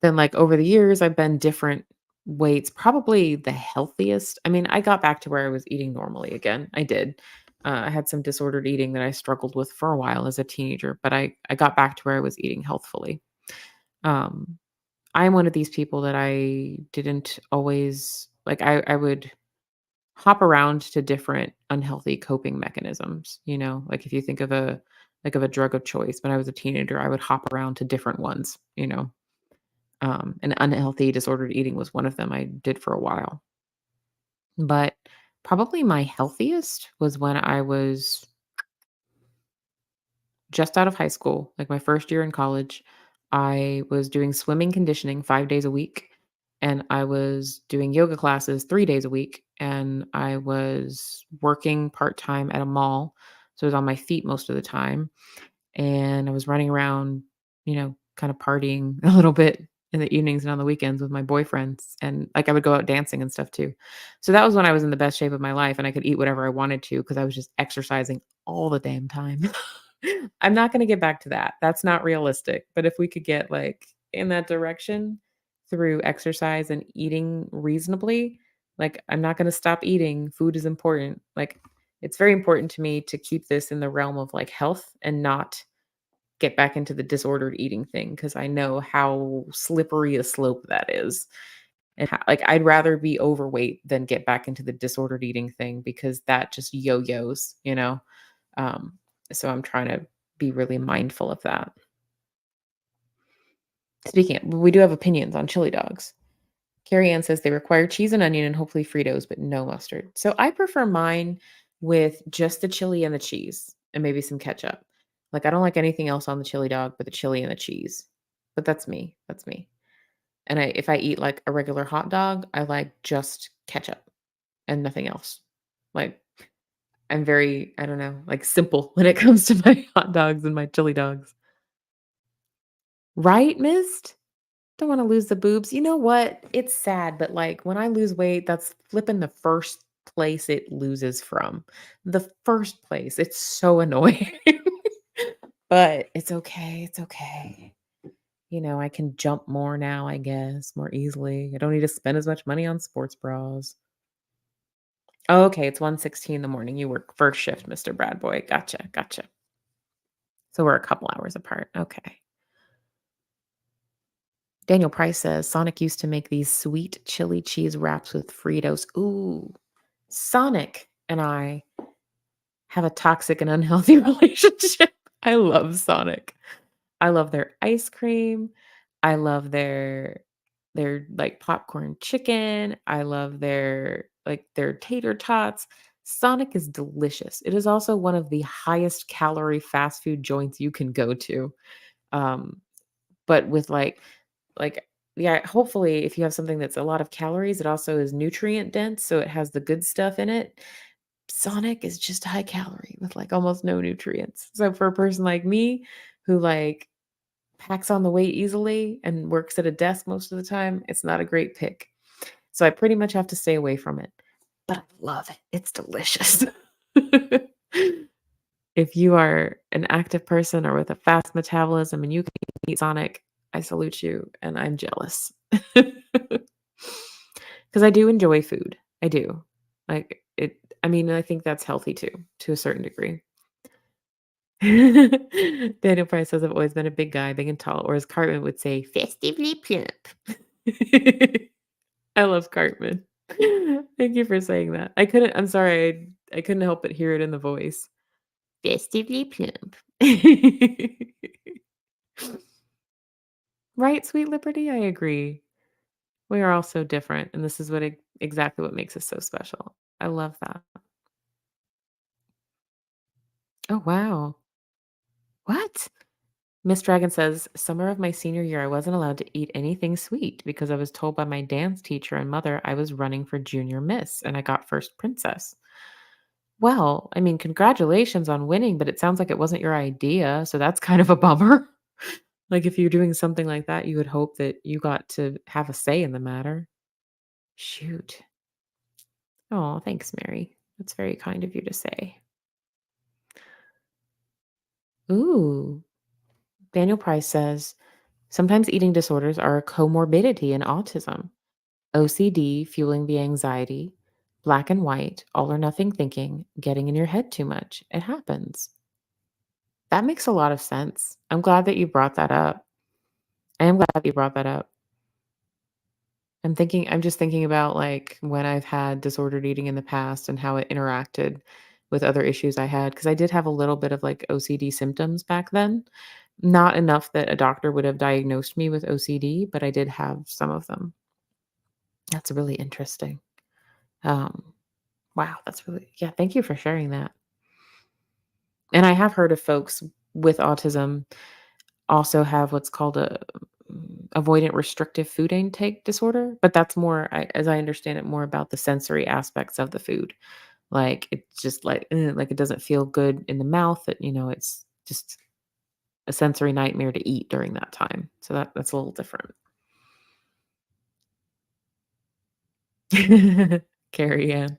then, like, over the years, I've been different weights, probably the healthiest. I mean, I got back to where I was eating normally again. I did. I had some disordered eating that I struggled with for a while as a teenager, but I got back to where I was eating healthfully. Um, I'm one of these people that I didn't always like. I would hop around to different unhealthy coping mechanisms. Like if you think of a drug of choice, when I was a teenager, I would hop around to different ones. And unhealthy disordered eating was one of them I did for a while. But probably my healthiest was when I was just out of high school, like my first year in college. I was doing swimming conditioning 5 days a week, and I was doing yoga classes 3 days a week, and I was working part time at a mall. So I was on my feet most of the time and I was running around, kind of partying a little bit in the evenings and on the weekends with my boyfriends. And like I would go out dancing and stuff too. So that was when I was in the best shape of my life and I could eat whatever I wanted to because I was just exercising all the damn time. I'm not going to get back to that. That's not realistic. But if we could get like in that direction through exercise and eating reasonably, like I'm not going to stop eating. Food is important. Like it's very important to me to keep this in the realm of like health and not get back into the disordered eating thing because I know how slippery a slope that is. and like, I'd rather be overweight than get back into the disordered eating thing because that just yo-yos, you know? Um, so I'm trying to be really mindful of that. Speaking of, we do have opinions on chili dogs. Carrie Ann says they require cheese and onion and hopefully Fritos, but no mustard. So I prefer mine with just the chili and the cheese and maybe some ketchup. Like I don't like anything else on the chili dog but the chili and the cheese. But that's me. That's me. And if I eat like a regular hot dog, I like just ketchup and nothing else. Like I'm very, I don't know, like simple when it comes to my hot dogs and my chili dogs. Right, Mist? Don't wanna lose the boobs. You know what? It's sad, but, like, when I lose weight, that's flipping the first place it loses from. The first place. It's so annoying. But it's okay, it's okay. You know, I can jump more now, I guess, more easily. I don't need to spend as much money on sports bras. Oh, okay, it's 1:16 in the morning. You work first shift, Mr. Brad Boy. Gotcha, gotcha. So we're a couple hours apart. Okay. Daniel Price says Sonic used to make these sweet chili cheese wraps with Fritos. Ooh, Sonic and I have a toxic and unhealthy relationship. I love Sonic. I love their ice cream. I love their like popcorn chicken. I love their tater tots. Sonic is delicious. It is also one of the highest calorie fast food joints you can go to. Um, but with like, yeah, hopefully, if you have something that's a lot of calories, it also is nutrient dense, so it has the good stuff in it. Sonic is just high calorie with, like, almost no nutrients. So for a person like me who, like, packs on the weight easily and works at a desk most of the time, it's not a great pick. So I pretty much have to stay away from it, but I love it. It's delicious. If you are an active person or with a fast metabolism and you can eat Sonic, I salute you and I'm jealous. Because I do enjoy food. I do. Like it I mean, I think that's healthy too, to a certain degree. Daniel Price says I've always been a big guy, big and tall, or as Cartman would say, festively plump. I love Cartman. Thank you for saying that. I'm sorry, I couldn't help but hear it in the voice. Festively plump. Right, Sweet Liberty? I agree. We are all so different, and this is exactly what makes us so special. I love that. Oh, wow. What? Miss Dragon says, summer of my senior year, I wasn't allowed to eat anything sweet because I was told by my dance teacher and mother I was running for junior miss and I got first princess. Well, I mean, congratulations on winning, but it sounds like it wasn't your idea, so that's kind of a bummer. Like, if you're doing something like that, you would hope that you got to have a say in the matter. Shoot. Oh, thanks, Mary. That's very kind of you to say. Ooh. Daniel Price says, sometimes eating disorders are a comorbidity in autism. OCD fueling the anxiety, black and white, all or nothing thinking, getting in your head too much. It happens. That makes a lot of sense. I'm glad that you brought that up. I am glad that you brought that up. I'm just thinking about like when I've had disordered eating in the past and how it interacted with other issues I had. Cause I did have a little bit of like OCD symptoms back then. Not enough that a doctor would have diagnosed me with OCD, but I did have some of them. That's really interesting. Um, wow, that's really, yeah, thank you for sharing that. And I have heard of folks with autism also have what's called a avoidant restrictive food intake disorder, but that's more, as I understand it, more about the sensory aspects of the food. Like it's just like it doesn't feel good in the mouth. It's just a sensory nightmare to eat during that time. So that's a little different. Carrie Ann.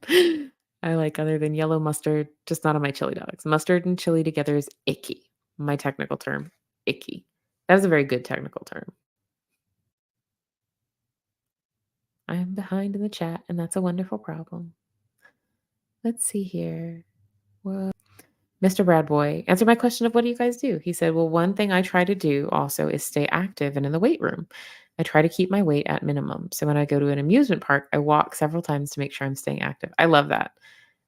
I like other than yellow mustard, just not on my chili dogs. Mustard and chili together is icky. My technical term, icky. That is a very good technical term. I'm behind in the chat, and that's a wonderful problem. Let's see here. What? Mr. Bradboy answered my question of what do you guys do? He said, well, one thing I try to do also is stay active and in the weight room. I try to keep my weight at minimum. So when I go to an amusement park, I walk several times to make sure I'm staying active. I love that.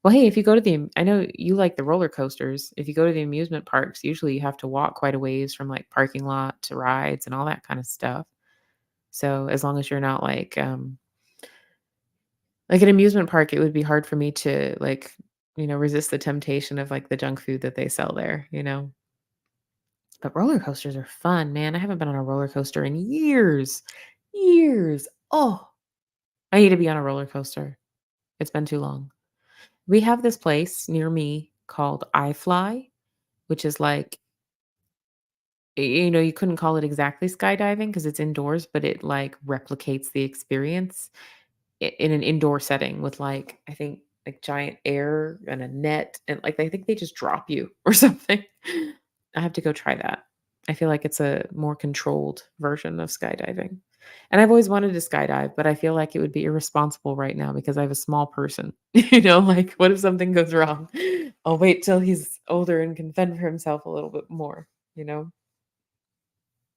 Well, hey, if you go to the I know you like the roller coasters. If you go to the amusement parks, usually you have to walk quite a ways from like parking lot to rides and all that kind of stuff. So as long as you're not like an amusement park, it would be hard for me to resist the temptation of like the junk food that they sell there. But roller coasters are fun, man. I haven't been on a roller coaster in years. Years. Oh, I need to be on a roller coaster. It's been too long. We have this place near me called iFly, which is like, you couldn't call it exactly skydiving because it's indoors, but it like replicates the experience in an indoor setting with like, I think like giant air and a net. And like, I think they just drop you or something. I have to go try that. I feel like it's a more controlled version of skydiving. And I've always wanted to skydive, but I feel like it would be irresponsible right now because I have a small person. Like what if something goes wrong? I'll wait till he's older and can fend for himself a little bit more, you know?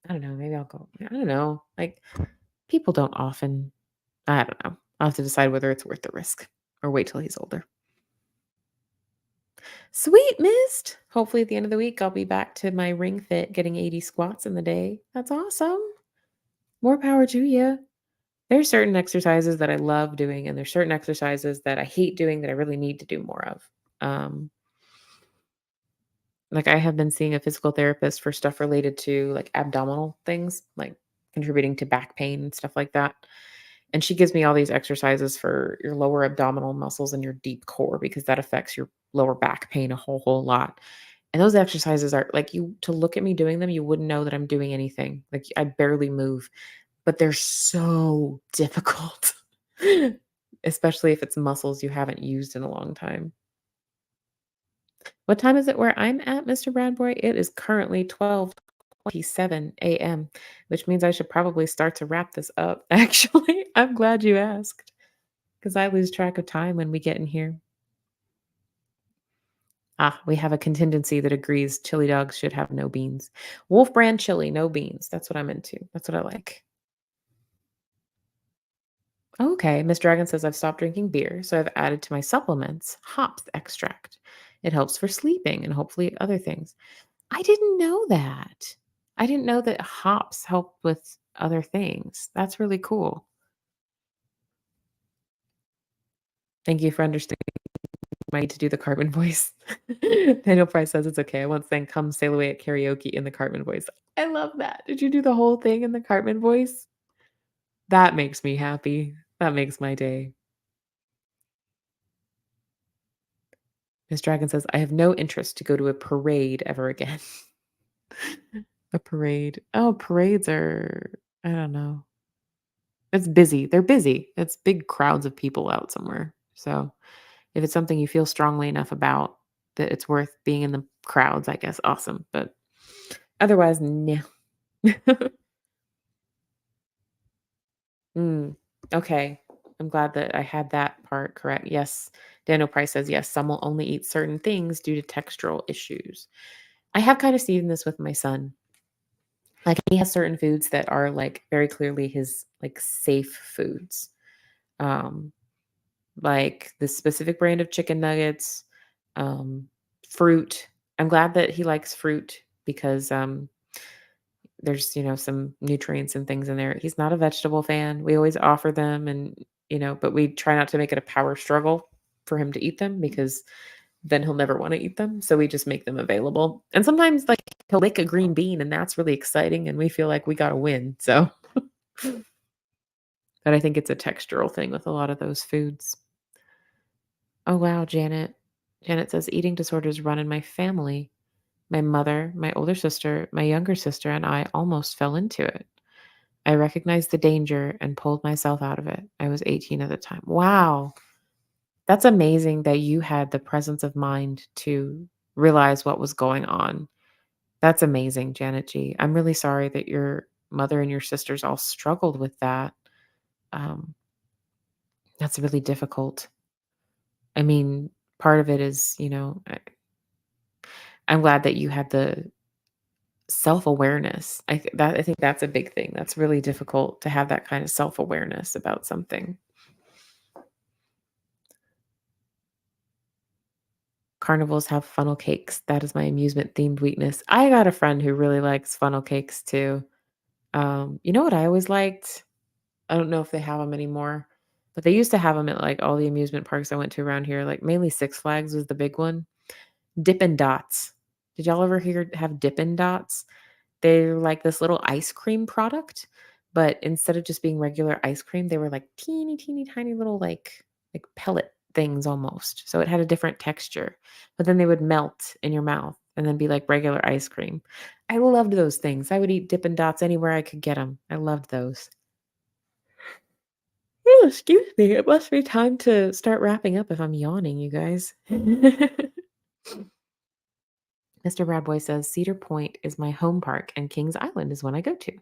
I don't know. Maybe I'll go. I don't know. Like people don't often, I don't know. I'll have to decide whether it's worth the risk or wait till he's older. Sweet mist. Hopefully at the end of the week, I'll be back to my ring fit, getting 80 squats in the day. That's awesome. More power to you. There's certain exercises that I love doing, and there's certain exercises that I hate doing that I really need to do more of. Um, like I have been seeing a physical therapist for stuff related to like abdominal things, like contributing to back pain and stuff like that. And she gives me all these exercises for your lower abdominal muscles and your deep core because that affects your lower back pain a whole lot. And those exercises are like you to look at me doing them, you wouldn't know that I'm doing anything. Like I barely move, but they're so difficult. Especially if it's muscles you haven't used in a long time. What time is it where I'm at, Mr. Bradboy? It is currently 12:27 a.m., which means I should probably start to wrap this up. Actually, I'm glad you asked because I lose track of time when we get in here. Ah, we have a contingency that agrees chili dogs should have no beans. Wolf brand chili, no beans. That's what I'm into. That's what I like. Okay, Miss Dragon says I've stopped drinking beer, so I've added to my supplements hops extract. It helps for sleeping and hopefully other things. I didn't know that. I didn't know that hops help with other things. That's really cool. Thank you for understanding my need to do the Cartman voice. Daniel Price says it's okay. I once sang "Come Sail Away" at karaoke in the Cartman voice. I love that. Did you do the whole thing in the Cartman voice? That makes me happy. That makes my day. Miss Dragon says, I have no interest to go to a parade ever again. A parade. Oh, parades are, I don't know. It's busy. They're busy. It's big crowds of people out somewhere. So if it's something you feel strongly enough about that it's worth being in the crowds, I guess, awesome. But otherwise, no. Mm, okay. I'm glad that I had that part correct. Yes. Daniel Price says, yes, some will only eat certain things due to textural issues. I have kind of seen this with my son. Like he has certain foods that are like very clearly his like safe foods. Um, like this specific brand of chicken nuggets, um, fruit. I'm glad that he likes fruit because there's some nutrients and things in there. He's not a vegetable fan. We always offer them, and but we try not to make it a power struggle for him to eat them because then he'll never want to eat them. So we just make them available. And sometimes like he'll lick a green bean and that's really exciting and we feel like we got to win. So, but I think it's a textural thing with a lot of those foods. Oh wow, Janet. Janet says eating disorders run in my family. My mother, my older sister, my younger sister, and I almost fell into it. I recognized the danger and pulled myself out of it. I was 18 at the time. Wow. That's amazing that you had the presence of mind to realize what was going on. That's amazing, Janet G. I'm really sorry that your mother and your sisters all struggled with that. Um, that's really difficult. I mean, part of it is, I'm glad that you had self-awareness. I think that's a big thing. That's really difficult to have that kind of self-awareness about something. Carnivals have funnel cakes. That is my amusement themed weakness. I got a friend who really likes funnel cakes too. You know what I always liked? I don't know if they have them anymore, but they used to have them at like all the amusement parks I went to around here. Like mainly Six Flags was the big one. Dippin' Dots. Did y'all ever have Dippin' Dots? They're like this little ice cream product, but instead of just being regular ice cream, they were like teeny, teeny, tiny little like pellet things almost. So it had a different texture, but then they would melt in your mouth and then be like regular ice cream. I loved those things. I would eat Dippin' Dots anywhere I could get them. I loved those. Oh, excuse me. It must be time to start wrapping up if I'm yawning, you guys. Mr. Bradboy says Cedar Point is my home park and Kings Island is one I go to.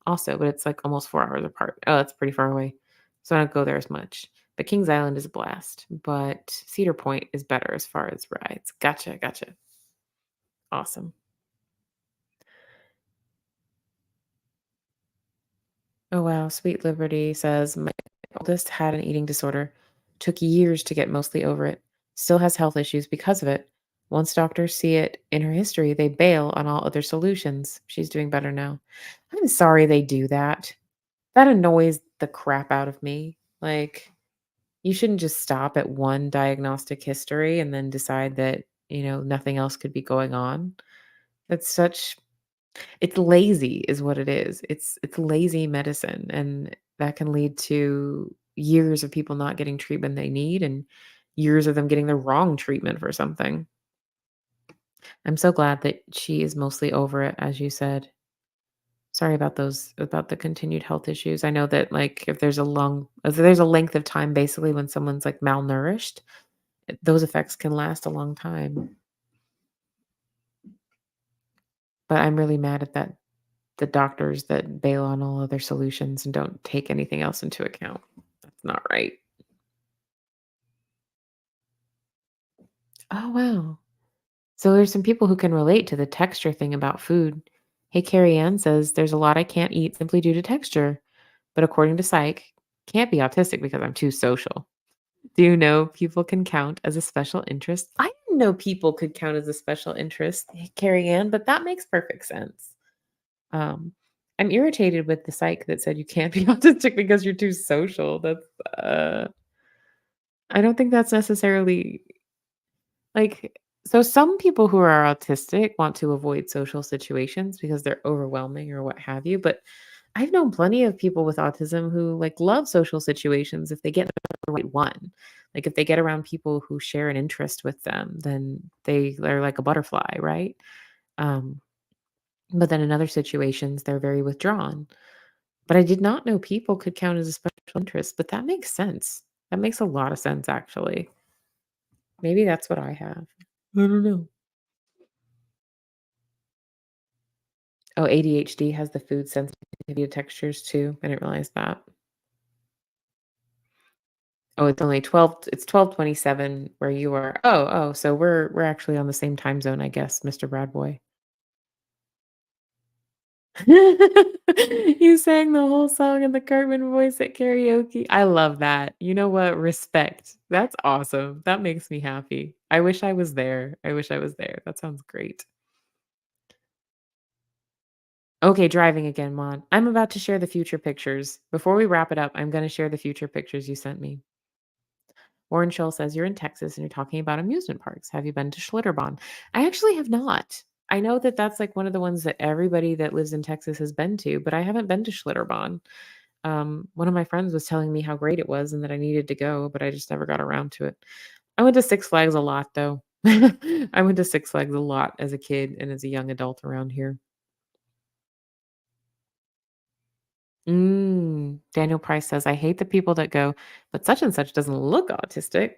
Also, but it's like almost 4 hours apart. Oh, that's pretty far away. So I don't go there as much. But Kings Island is a blast. But Cedar Point is better as far as rides. Gotcha, gotcha. Awesome. Oh wow. Sweet Liberty says my oldest had an eating disorder. Took years to get mostly over it. Still has health issues because of it. Once doctors see it in her history, they bail on all other solutions. She's doing better now. I'm sorry they do that. That annoys the crap out of me. Like, you shouldn't just stop at one diagnostic history and then decide that, nothing else could be going on. That's such it's lazy is what it is. It's lazy medicine and that can lead to years of people not getting treatment they need and years of them getting the wrong treatment for something. I'm so glad that she is mostly over it, as you said. Sorry about the continued health issues. I know that like if there's a length of time basically when someone's like malnourished, those effects can last a long time. But I'm really mad at the doctors that bail on all other solutions and don't take anything else into account. That's not right. Oh wow. So there's some people who can relate to the texture thing about food. Hey, Carrie Ann says there's a lot I can't eat simply due to texture, but according to Psych, can't be autistic because I'm too social. Do you know people can count as a special interest? I didn't know people could count as a special interest, Carrie Ann, but that makes perfect sense. Um, I'm irritated with the psych that said you can't be autistic because you're too social. Uh, I don't think that's necessarily like, so some people who are autistic want to avoid social situations because they're overwhelming or what have you. But I've known plenty of people with autism who like love social situations if they get the right one. Like if they get around people who share an interest with them, then they are like a butterfly, right? Um, but then in other situations, they're very withdrawn. But I did not know people could count as a special interest, but that makes sense. That makes a lot of sense, actually. Maybe that's what I have. I don't know. Oh, ADHD has the food sensitivity to textures too. I didn't realize that. Oh, it's only 12:27 where you are. Oh, so we're actually on the same time zone, I guess, Mr. Bradboy. You sang the whole song in the Cartman voice at karaoke. I love that. You know what? Respect. That's awesome. That makes me happy. I wish I was there. I wish I was there. That sounds great. Okay, driving again, Mon. I'm about to share the future pictures. Before we wrap it up, I'm going to share the future pictures you sent me. Warren Schull says you're in Texas and you're talking about amusement parks. Have you been to Schlitterbahn? I actually have not. I know that that's like one of the ones that everybody that lives in Texas has been to, but I haven't been to Schlitterbahn. One of my friends was telling me how great it was and that I needed to go, but I just never got around to it. I went to Six Flags a lot, though. I went to Six Flags a lot as a kid and as a young adult around here. Daniel Price says, I hate the people that go, but such and such doesn't look autistic.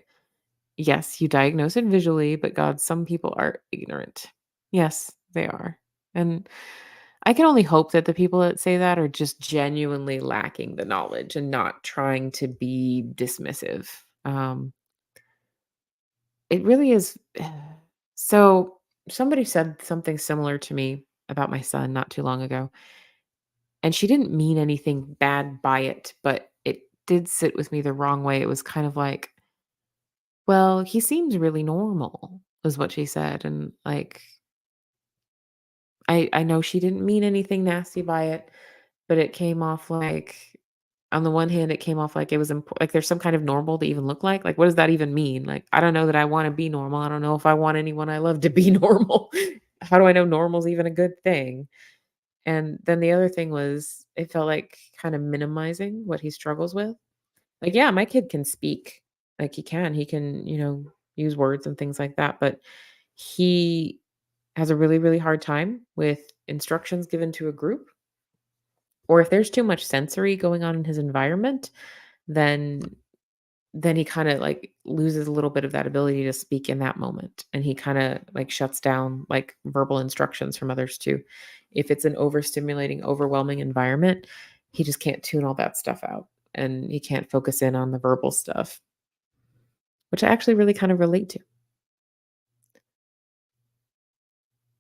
Yes, you diagnose it visually, but God, some people are ignorant. Yes, they are. And I can only hope that the people that say that are just genuinely lacking the knowledge and not trying to be dismissive. It really is. So somebody said something similar to me. about my son not too long ago, and she didn't mean anything bad by it, but it did sit with me the wrong way. It was kind of like, "Well, he seems really normal," is what she said, and, like, I know she didn't mean anything nasty by it, but it came off like on the one hand, it came off like it was like there's some kind of normal to even look like? Like, what does that even mean? Like, I don't know that I wanna be normal. I don't know if I want anyone I love to be normal. How do I know normal's even a good thing? And then the other thing was, it felt like kinda minimizing what he struggles with. Like, yeah, my kid can speak. Like, he can, use words and things like that, but he has a really, really hard time with instructions given to a group, or if there's too much sensory going on in his environment, then then he kinda, like, loses a little bit of that ability to speak in that moment, and he kinda, like, shuts down, like, verbal instructions from others too. If it's an overstimulating, overwhelming environment, he just can't tune all that stuff out, and he can't focus in on the verbal stuff, which I actually really kind of relate to.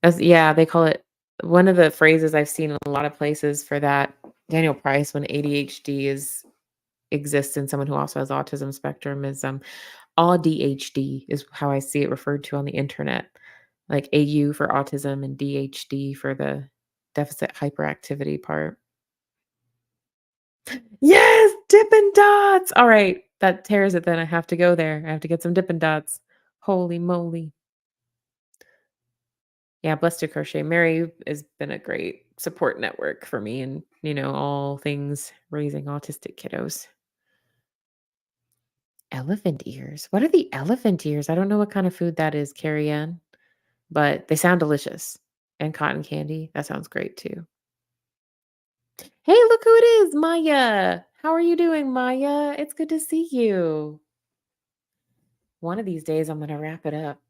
As yeah, they call it one of the phrases I've seen in a lot of places for that, Daniel Price, when ADHD exists in someone who also has autism spectrum is, ADHD is how I see it referred to on the internet, like AU for autism and DHD for the deficit hyperactivity part. Yes, Dippin' Dots! Alright, that tears it then, I have to go there, I have to get some Dippin' Dots. Holy moly. Yeah, Blessed to Crochet. Mary has been a great support network for me and, all things raising autistic kiddos. Elephant ears? What are the elephant ears? I don't know what kind of food that is, Carrie Ann, but they sound delicious. And cotton candy, that sounds great too. Hey, look who it is, Maya. How are you doing, Maya? It's good to see you. One of these days, I'm going to wrap it up.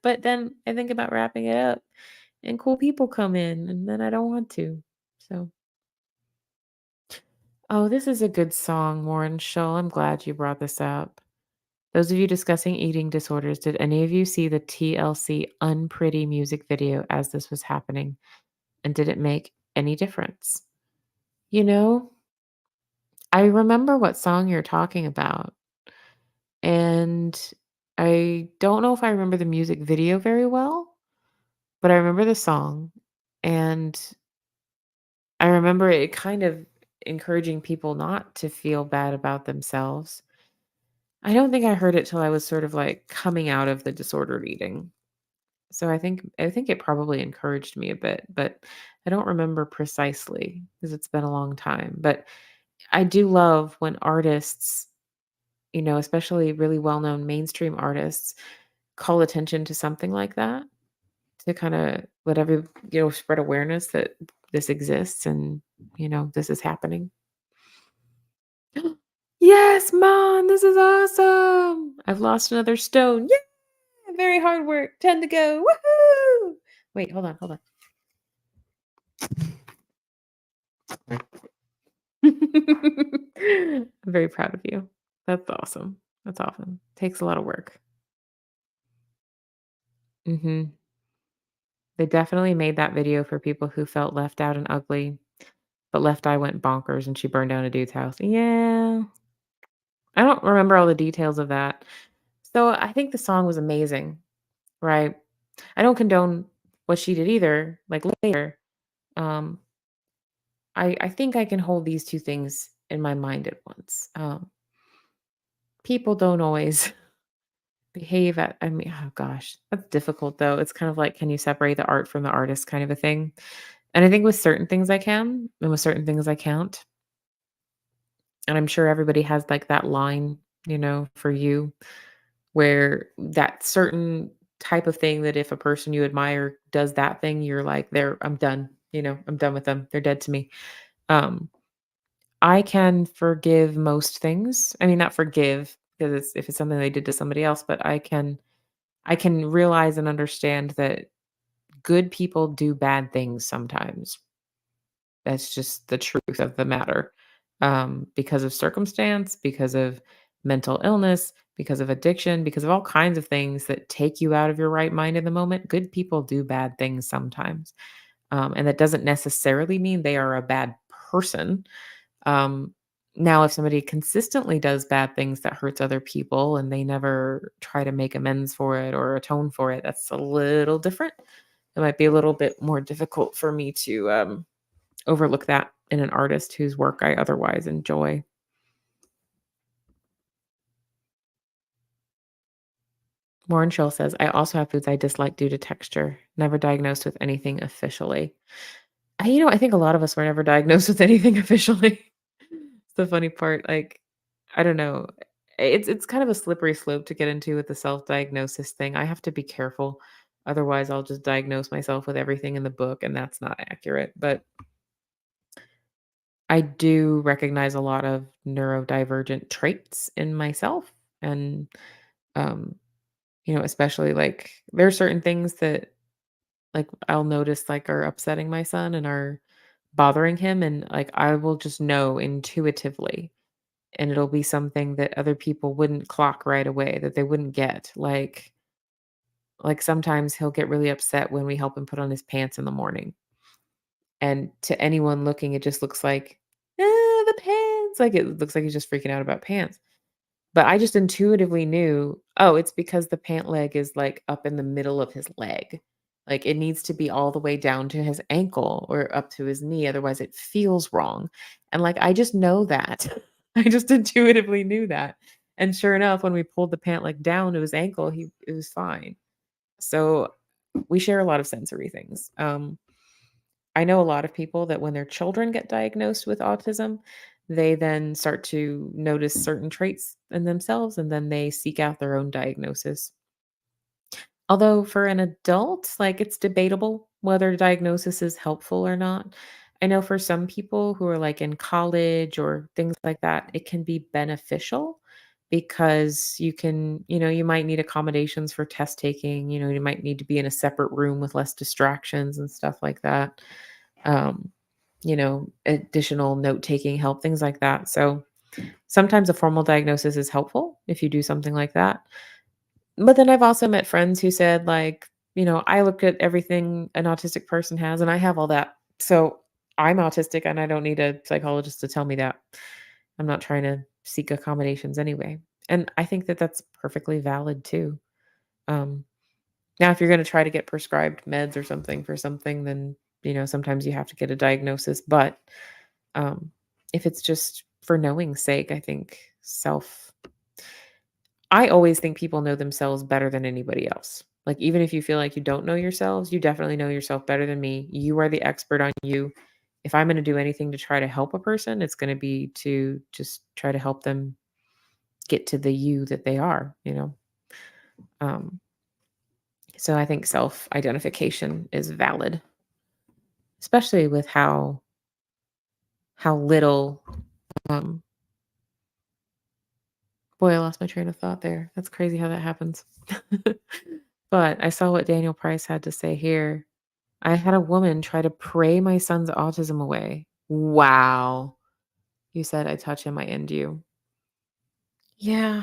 But then I think about wrapping it up and cool people come in, and then I don't want to. So, oh, this is a good song, Warren Shull. I'm glad you brought this up. Those of you discussing eating disorders, did any of you see the TLC Unpretty music video as this was happening? And did it make any difference? You know, I remember what song you're talking about. And I don't know if I remember the music video very well, but I remember the song. And I remember it kind of encouraging people not to feel bad about themselves. I don't think I heard it till I was sort of like coming out of the disordered eating. So I think it probably encouraged me a bit, but I don't remember precisely because it's been a long time. But I do love when artists, especially really well-known mainstream artists, call attention to something like that to kind of let spread awareness that this exists and, this is happening. Yes, mom, this is awesome. I've lost another stone. Yeah, very hard work. 10 to go. Woohoo! Wait, hold on, hold on. I'm very proud of you. That's awesome. That's awesome. Takes a lot of work. Mhm. They definitely made that video for people who felt left out and ugly, but Left Eye went bonkers and she burned down a dude's house. Yeah. I don't remember all the details of that. So I think the song was amazing, right? I don't condone what she did either, like later. Um, I think I can hold these 2 things in my mind at once. People don't always behave at I mean, oh gosh, that's difficult though. It's kind of like, can you separate the art from the artist kind of a thing? And I think with certain things I can, and with certain things I can't. And I'm sure everybody has like that line, for you where that certain type of thing that if a person you admire does that thing, you're like, I'm done. I'm done with them. They're dead to me. Um, I can forgive most things. I mean, not forgive because if it's something they did to somebody else, but I can realize and understand that good people do bad things sometimes. That's just the truth of the matter. Because of circumstance, because of mental illness, because of addiction, because of all kinds of things that take you out of your right mind in the moment, good people do bad things sometimes. And that doesn't necessarily mean they are a bad person. Um, Now, if somebody consistently does bad things that hurts other people and they never try to make amends for it or atone for it, that's a little different. It might be a little bit more difficult for me to overlook that in an artist whose work I otherwise enjoy. Warren Schill says, I also have foods I dislike due to texture, never diagnosed with anything officially. I think a lot of us were never diagnosed with anything officially. It's the funny part. Like, I don't know. It's kind of a slippery slope to get into with the self-diagnosis thing. I have to be careful. Otherwise, I'll just diagnose myself with everything in the book, and that's not accurate. But I do recognize a lot of neurodivergent traits in myself. And, um, especially like there are certain things that like I'll notice like are upsetting my son and are bothering him. And like I will just know intuitively, and it'll be something that other people wouldn't clock right away, that they wouldn't get. Like sometimes he'll get really upset when we help him put on his pants in the morning. And to anyone looking, it just looks like, the pants. Like it looks like he's just freaking out about pants. But I just intuitively knew, oh, it's because the pant leg is like up in the middle of his leg. Like it needs to be all the way down to his ankle or up to his knee. Otherwise, it feels wrong. And like, I just know that. I just intuitively knew that. And sure enough, when we pulled the pant leg down to his ankle, it was fine. So we share a lot of sensory things. I know a lot of people that when their children get diagnosed with autism, they then start to notice certain traits in themselves and then they seek out their own diagnosis. Although for an adult, like it's debatable whether diagnosis is helpful or not. I know for some people who are like in college or things like that, it can be beneficial because you might need accommodations for test taking, you might need to be in a separate room with less distractions and stuff like that. Um, Additional note taking help, things like that. So sometimes a formal diagnosis is helpful if you do something like that. But then I've also met friends who said, like, I look at everything an autistic person has and I have all that. So I'm autistic and I don't need a psychologist to tell me that. I'm not trying to seek accommodations anyway. And I think that that's perfectly valid too. Um, Now, if you're going to try to get prescribed meds or something for something, then, sometimes you have to get a diagnosis. But um, if it's just for knowing sake, I think I always think people know themselves better than anybody else. Like, even if you feel like you don't know yourselves, you definitely know yourself better than me. You are the expert on you. If I'm going to do anything to try to help a person, it's going to be to just try to help them get to the you that they are. Um, so I think self identification is valid, especially with how little. Um, Boy, I lost my train of thought there. That's crazy how that happens. But I saw what Daniel Price had to say here. I had a woman try to pray my son's autism away. Wow. You said, I touch him, I end you. Yeah.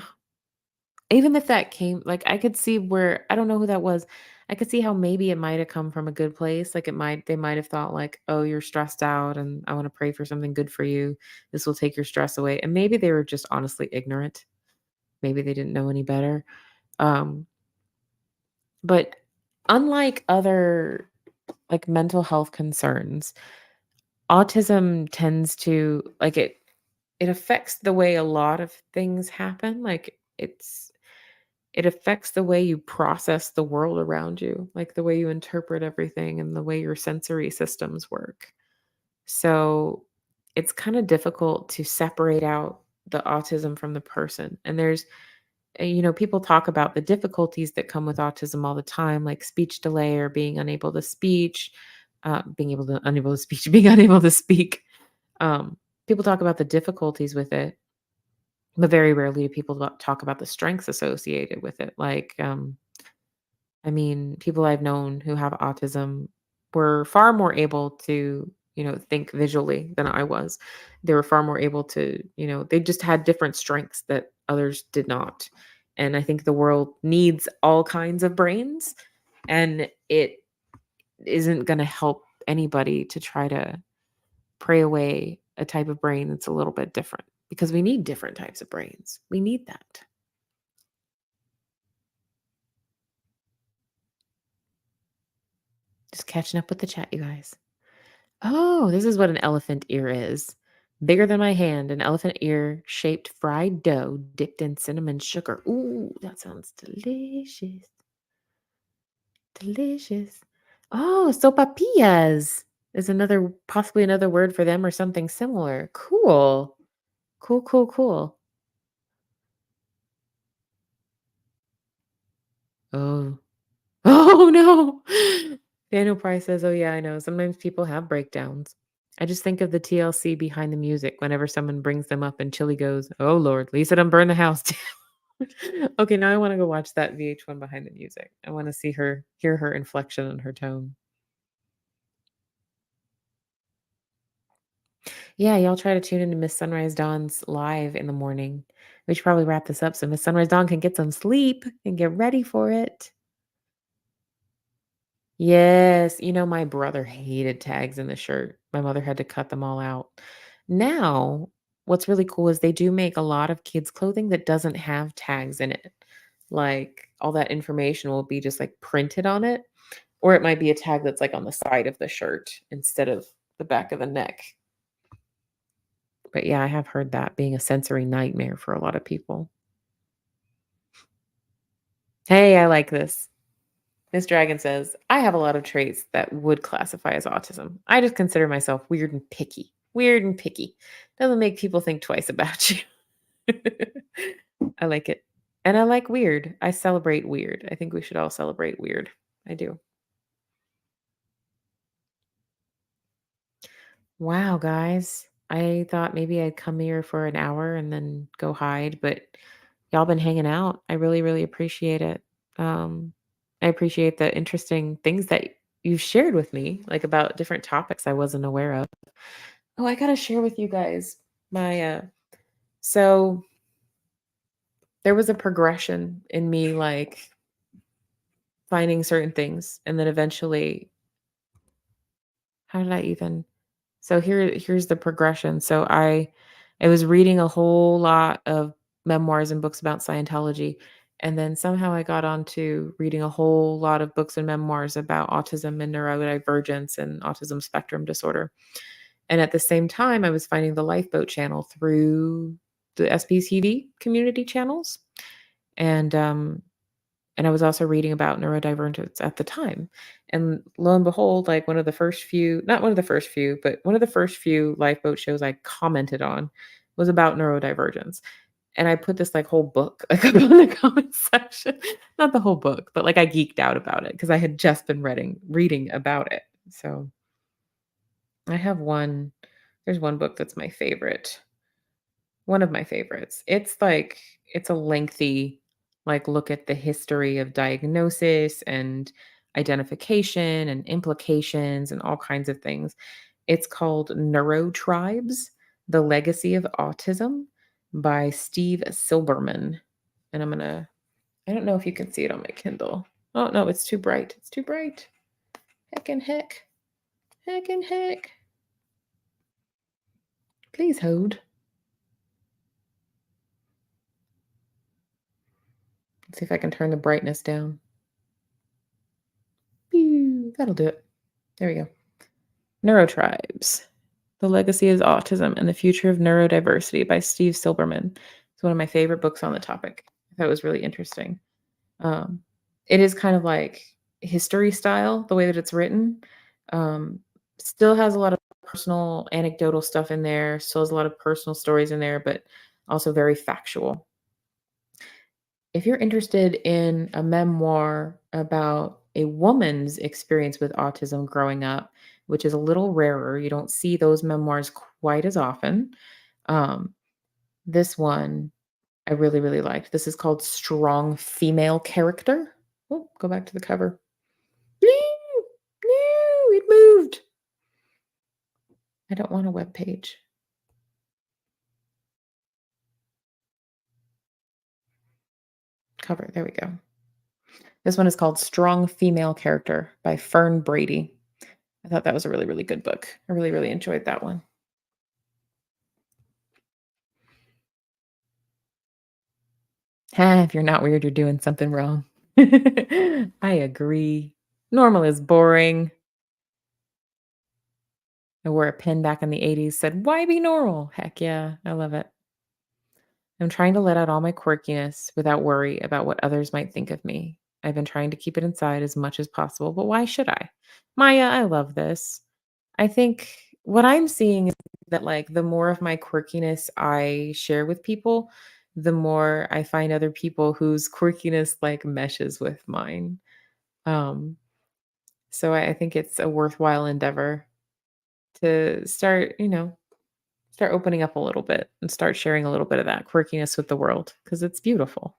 Even if that came, like, I could see where, I don't know who that was. I could see how maybe it might have come from a good place. Like, they might have thought, like, oh, you're stressed out and I want to pray for something good for you. This will take your stress away. And maybe they were just honestly ignorant. Maybe they didn't know any better. Um, but unlike other like mental health concerns, autism tends to like it affects the way a lot of things happen. Like it affects the way you process the world around you, like the way you interpret everything and the way your sensory systems work. So it's kind of difficult to separate out the autism from the person. And people talk about the difficulties that come with autism all the time, like speech delay or being unable to speech, unable to speech, being unable to speak. Um, People talk about the difficulties with it, but very rarely do people talk about the strengths associated with it. Like, I mean, people I've known who have autism were far more able to, think visually than I was. They were far more able to, they just had different strengths that others did not. And I think the world needs all kinds of brains, and it isn't going to help anybody to try to pray away a type of brain that's a little bit different because we need different types of brains. We need that. Just catching up with the chat, you guys. Oh, this is what an elephant ear is. Bigger than my hand, an elephant ear shaped fried dough dipped in cinnamon sugar. Ooh, that sounds delicious. Delicious. Oh, sopapillas is another, possibly another word for them or something similar. Cool. Cool, cool, cool. Oh. Oh, no. Daniel Price says, "Oh, yeah, I know. Sometimes people have breakdowns." I just think of the TLC Behind the Music whenever someone brings them up and Chili goes, "Oh, Lord, Lisa done burn the house down." Okay, now I wanna go watch that VH1 Behind the Music. I wanna see her hear her inflection and her tone. Yeah, y'all try to tune into Miss Sunrise Dawn's live in the morning. We should probably wrap this up so Miss Sunrise Dawn can get some sleep and get ready for it. Yes, my brother hated tags in the shirt. My mother had to cut them all out. Now, what's really cool is they do make a lot of kids' clothing that doesn't have tags in it. Like all that information will be just like printed on it, or it might be a tag that's like on the side of the shirt instead of the back of the neck. But yeah, I have heard that being a sensory nightmare for a lot of people. Hey, I like this. Miss Dragon says, I have a lot of traits that would classify as autism. I just consider myself weird and picky. Weird and picky. Doesn't make people think twice about you. I like it. And I like weird. I celebrate weird. I think we should all celebrate weird. I do. Wow, guys. I thought maybe I'd come here for an hour and then go hide, but y'all been hanging out. I really, really appreciate it. Um, I appreciate the interesting things that you've shared with me, like about different topics I wasn't aware of. Oh, I gotta share with you guys my so there was a progression in me like finding certain things and then eventually how did I even so here's the progression. So I was reading a whole lot of memoirs and books about Scientology, and then somehow I got onto reading a whole lot of books and memoirs about autism and neurodivergence and autism spectrum disorder. And at the same time, I was finding the Lifeboat channel through the SPCD community channels. And and I was also reading about neurodivergence at the time. And lo and behold, like one of the first few, not one of the first few, but one of the first few lifeboat shows I commented on was about neurodivergence. And I put this like whole book like up in the comment section. Not the whole book, but like I geeked out about it because I had just been reading about it. So I have there's one book that's my favorite. One of my favorites. It's a lengthy, like, look at the history of diagnosis and identification and implications and all kinds of things. It's called Neurotribes: The Legacy of Autism by Steve Silberman. And I don't know if you can see it on my Kindle. Oh, no, it's too bright. It's too bright. Heck and heck. Heck and heck. Please hold. Let's see if I can turn the brightness down. Pew, that'll do it. There we go. Neurotribes: The Legacy is Autism and the Future of Neurodiversity by Steve Silberman. It's one of my favorite books on the topic. I thought it was really interesting. Um, it is kind of like history style, the way that it's written. Um, Still has a lot of personal anecdotal stuff in there, still has a lot of personal stories in there, but also very factual. If you're interested in a memoir about a woman's experience with autism growing up, which is a little rarer, you don't see those memoirs quite as often. Um, this one I really, really liked. This is called Strong Female Character. Oh, go back to the cover. No, no, it moved. I don't want a web page. Cover. There we go. This one is called Strong Female Character by Fern Brady. I thought that was a really, really good book. I really, really enjoyed that one. If you're not weird, you're doing something wrong. I agree. Normal is boring. I wore a pin back in the 80s, said, "Why be normal?" Heck yeah, I love it. I'm trying to let out all my quirkiness without worry about what others might think of me. I've been trying to keep it inside as much as possible, but why should I? Maya, I love this. I think what I'm seeing is that, like, the more of my quirkiness I share with people, the more I find other people whose quirkiness, like, meshes with mine. Um, so I think it's a worthwhile endeavor to start opening up a little bit and start sharing a little bit of that quirkiness with the world because it's beautiful.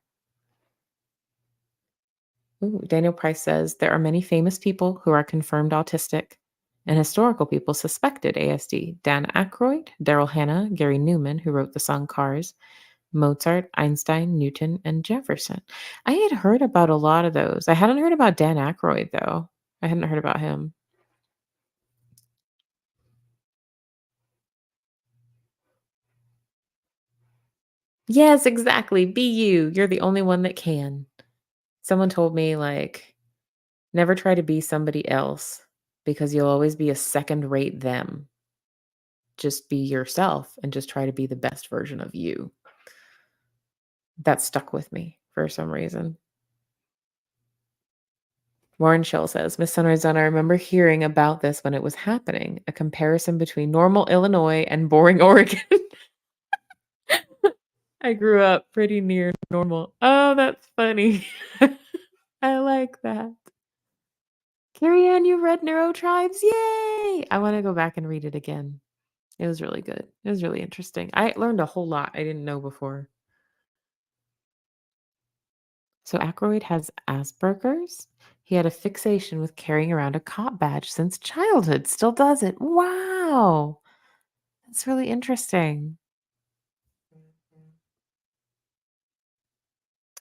Ooh, Daniel Price says there are many famous people who are confirmed autistic and historical people suspected ASD. Dan Aykroyd, Daryl Hannah, Gary Newman, who wrote the song Cars, Mozart, Einstein, Newton, and Jefferson. I had heard about a lot of those. I hadn't heard about Dan Aykroyd, though. I hadn't heard about him. Yes, exactly. Be you. You're the only one that can. Someone told me, like, never try to be somebody else because you'll always be a second rate them. Just be yourself and just try to be the best version of you. That stuck with me for some reason. Warren Shell says, Miss Sunrise Zone, I remember hearing about this when it was happening, a comparison between normal Illinois and boring Oregon. I grew up pretty near normal. Oh, that's funny. I like that. Carrie Ann, you read Neurotribes? Yay! I want to go back and read it again. It was really good. It was really interesting. I learned a whole lot I didn't know before. So Aykroyd has Asperger's. He had a fixation with carrying around a cop badge since childhood. Still does it. Wow. That's really interesting.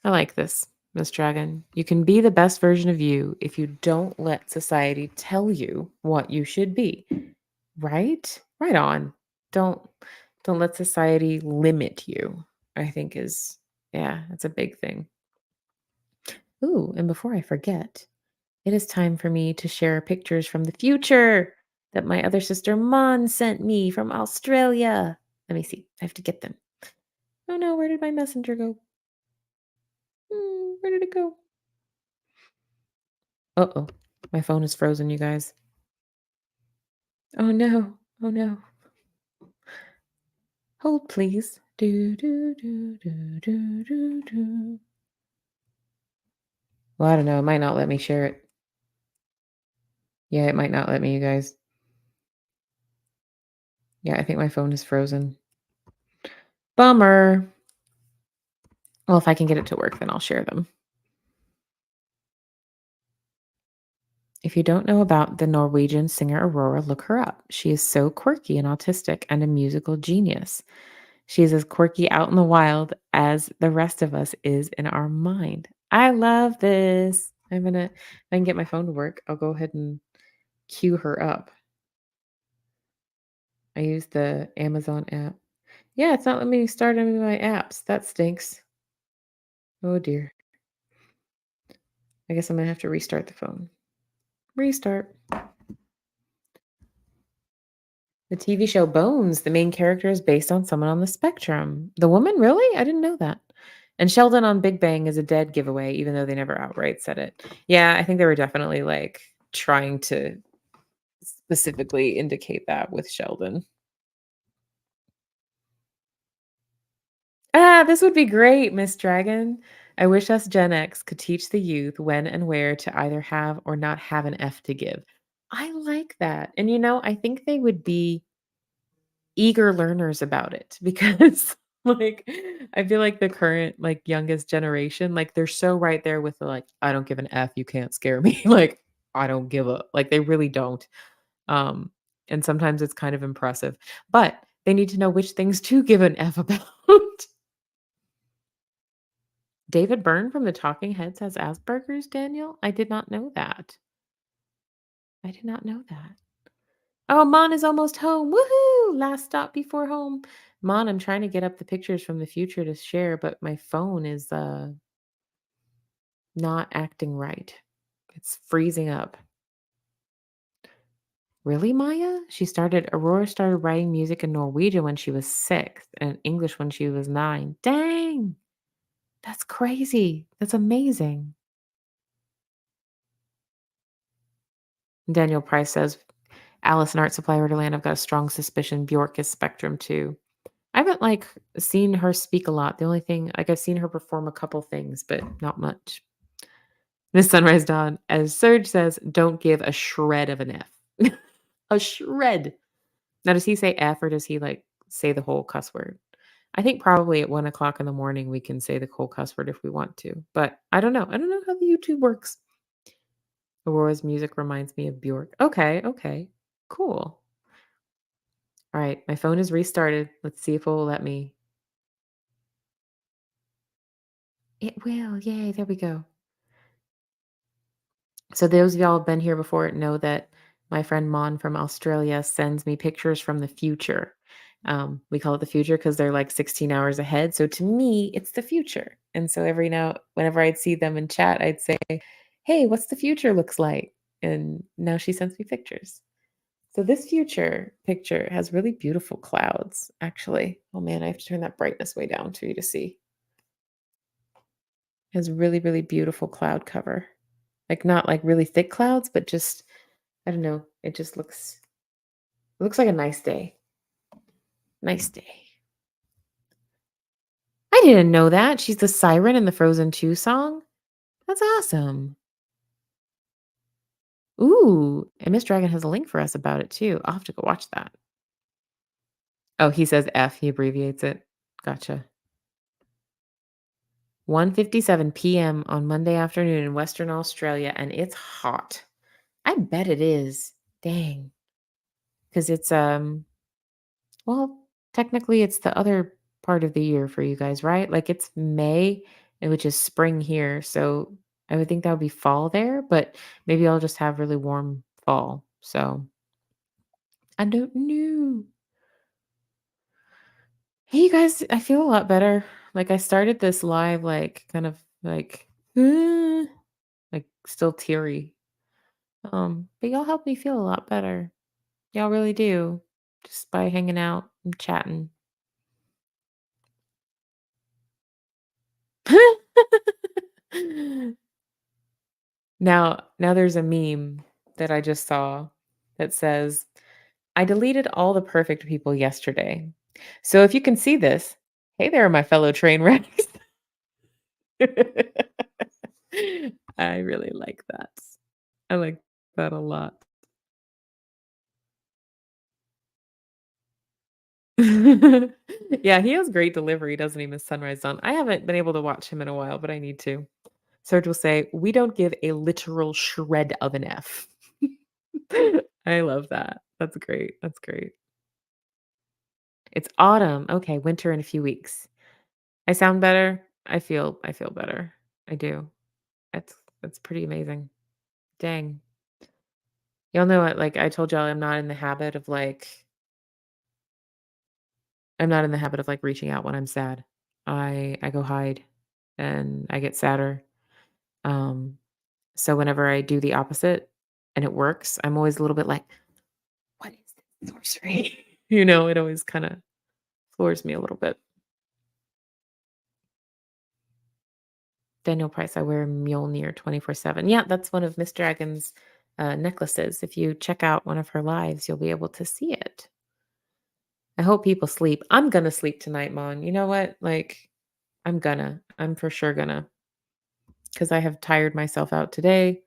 I like this, Miss Dragon. You can be the best version of you if you don't let society tell you what you should be. Right? Right on. Don't don't let society limit you. I think is yeah, that's a big thing. Ooh, and before I forget, it is time for me to share pictures from the future that my other sister Mon sent me from Australia. Let me see. I have to get them. Oh no, where did my messenger go? Where did it go? Uh-oh. My phone is frozen, you guys. Oh no. Oh no. Hold please. Do do do do do do do. Well, I don't know. It might not let me share it. Yeah, it might not let me, you guys. Yeah, I think my phone is frozen. Bummer. Well, if I can get it to work, then I'll share them. If you don't know about the Norwegian singer Aurora, look her up. She is so quirky and autistic and a musical genius. She is as quirky out in the wild as the rest of us is in our mind. I love this. If I can get my phone to work, I'll go ahead and cue her up. I use the Amazon app. Yeah, it's not letting me start any of my apps. That stinks. Oh dear. I guess I'm gonna have to restart the phone. Restart. The TV show Bones, the main character is based on someone on the spectrum. The woman? Really? I didn't know that. And Sheldon on Big Bang is a dead giveaway, even though they never outright said it. Yeah, I think they were definitely like trying to specifically indicate that with Sheldon. Ah, this would be great, Miss Dragon. I wish us Gen X could teach the youth when and where to either have or not have an F to give. I like that. And I think they would be eager learners about it because like I feel like the current like youngest generation, like they're so right there with the like, I don't give an F, you can't scare me. Like I don't give a like they really don't. Um and sometimes it's kind of impressive. But they need to know which things to give an F about. David Byrne from the Talking Heads has Asperger's, Daniel? I did not know that. I did not know that. Oh, Mon is almost home. Woohoo! Last stop before home. Mon, I'm trying to get up the pictures from the future to share, but my phone is not acting right. It's freezing up. Really, Maya? Aurora started writing music in Norwegian when she was 6 and English when she was 9. Dang! That's crazy. That's amazing. Daniel Price says, Alice in Art Supply Wonderland, I've got a strong suspicion Bjork is Spectrum too. I haven't like seen her speak a lot. The only thing, like I've seen her perform a couple things, but not much. Miss Sunrise Dawn, as Serge says, don't give a shred of an F. A shred. Now, does he say F or does he like say the whole cuss word? I think probably at 1 o'clock in the morning we can say the whole cuss word if we want to, but I don't know. I don't know how the YouTube works. Aurora's music reminds me of Bjork. Okay, okay, cool. All right, my phone is restarted. Let's see if it will let me. It will. Yay, there we go. So those of y'all who've been here before know that my friend Mon from Australia sends me pictures from the future. We call it the future because they're like 16 hours ahead. So to me, it's the future. And so every now, whenever I'd see them in chat, I'd say, "Hey, what's the future looks like?" And now she sends me pictures. So this future picture has really beautiful clouds, actually. Oh man, I have to turn that brightness way down for you to see. It has really, really beautiful cloud cover. Like not like really thick clouds, but just I don't know. It looks like a nice day. Nice day. I didn't know that. She's the siren in the Frozen 2 song. That's awesome. Ooh, and Miss Dragon has a link for us about it too. I'll have to go watch that. Oh, he says F, he abbreviates it. Gotcha. 1:57 p.m. on Monday afternoon in Western Australia, and it's hot. I bet it is. Dang. Because it's well, technically, it's the other part of the year for you guys, right? Like it's May, which is spring here. So I would think that would be fall there, but maybe I'll just have really warm fall. So I don't know. Hey, you guys, I feel a lot better. Like I started this live, like kind of uh, like still teary. But y'all help me feel a lot better. Y'all really do, just by hanging out and chatting. Now there's a meme that I just saw that says, "I deleted all the perfect people yesterday. So if you can see this, hey there, my fellow train wrecks." I really like that. I like that a lot. Yeah, he has great delivery, doesn't he, Miss Sunrise Dawn? I haven't been able to watch him in a while, but I need to. Serge will say, "We don't give a literal shred of an F." I love that. That's great. That's great. It's autumn. Okay, winter in a few weeks. I sound better. I feel better. I do. That's pretty amazing. Dang. Y'all know what, like I told y'all I'm not in the habit of like reaching out when I'm sad. I go hide and I get sadder. Um so whenever I do the opposite and it works, I'm always a little bit like, what is this sorcery? It always kind of floors me a little bit. Daniel Price, I wear Mjolnir 24/7. Yeah, that's one of Miss Dragon's necklaces. If you check out one of her lives, you'll be able to see it. I hope people sleep. I'm gonna sleep tonight, Mon. You know what? Like, I'm for sure gonna, because I have tired myself out today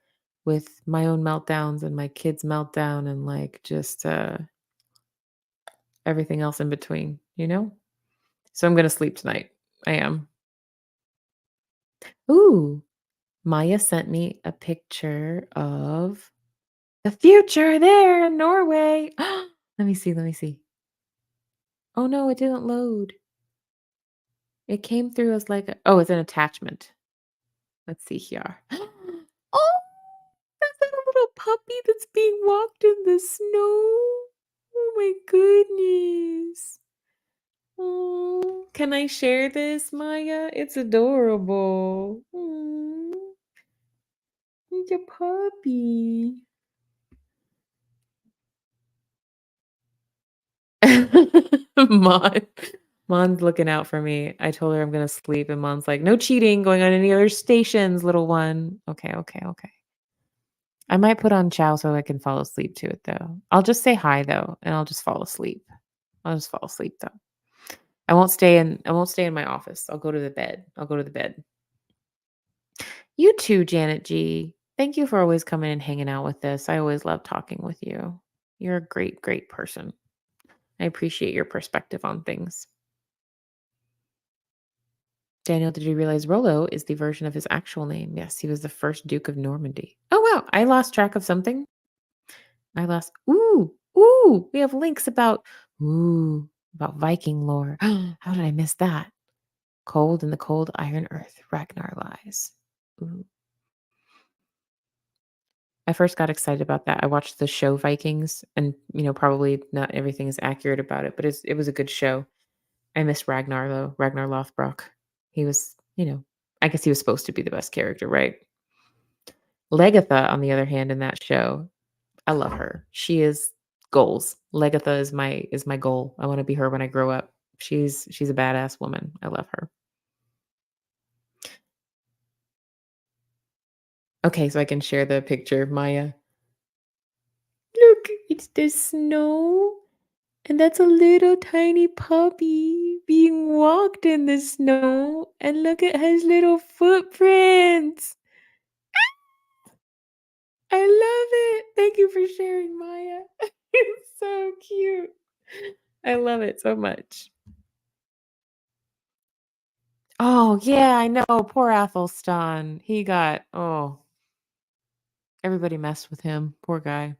with my own meltdowns and my kids' meltdown and like just everything else in between. So I'm gonna sleep tonight. I am. Ooh, Maya sent me a picture of the future there in Norway. Let me see, let me see. Oh, no, it didn't load. It came through as like it's an attachment. Let's see here. Oh, there's a little puppy that's being walked in the snow. Oh my goodness. Oh, can I share this, Maya? It's adorable. It's a puppy. Mon Mon's looking out for me. I told her I'm gonna sleep, and Mon's like, "No cheating going on any other stations, little one." Okay, okay, okay. I might put on Chow so I can fall asleep to it, though. I'll just say hi, though, and I'll just fall asleep. I'll just fall asleep, though. I won't stay in my office. I'll go to the bed. I'll go to the bed. You too, Janet G. Thank you for always coming and hanging out with us. I always love talking with you. You're a great, great person. I appreciate your perspective on things. Daniel, did you realize Rollo is the version of his actual name? Yes, he was the first Duke of Normandy. Oh, wow. I lost track of something. We have links about Viking lore. How did I miss that? Cold in the cold iron earth, Ragnar lies. Ooh. I first got excited about that. I watched the show Vikings, and probably not everything is accurate about it, but it was a good show. I miss Ragnar though, Ragnar Lothbrok. He was, I guess he was supposed to be the best character, right? Legatha, on the other hand, in that show, I love her. She is goals. Legatha is my goal. I want to be her when I grow up. She's a badass woman. I love her. Okay, so I can share the picture of Maya. Look, it's the snow. And that's a little tiny puppy being walked in the snow. And look at his little footprints. I love it. Thank you for sharing, Maya. It's so cute. I love it so much. Oh, yeah, I know. Poor Athelstan. Everybody messed with him. Poor guy.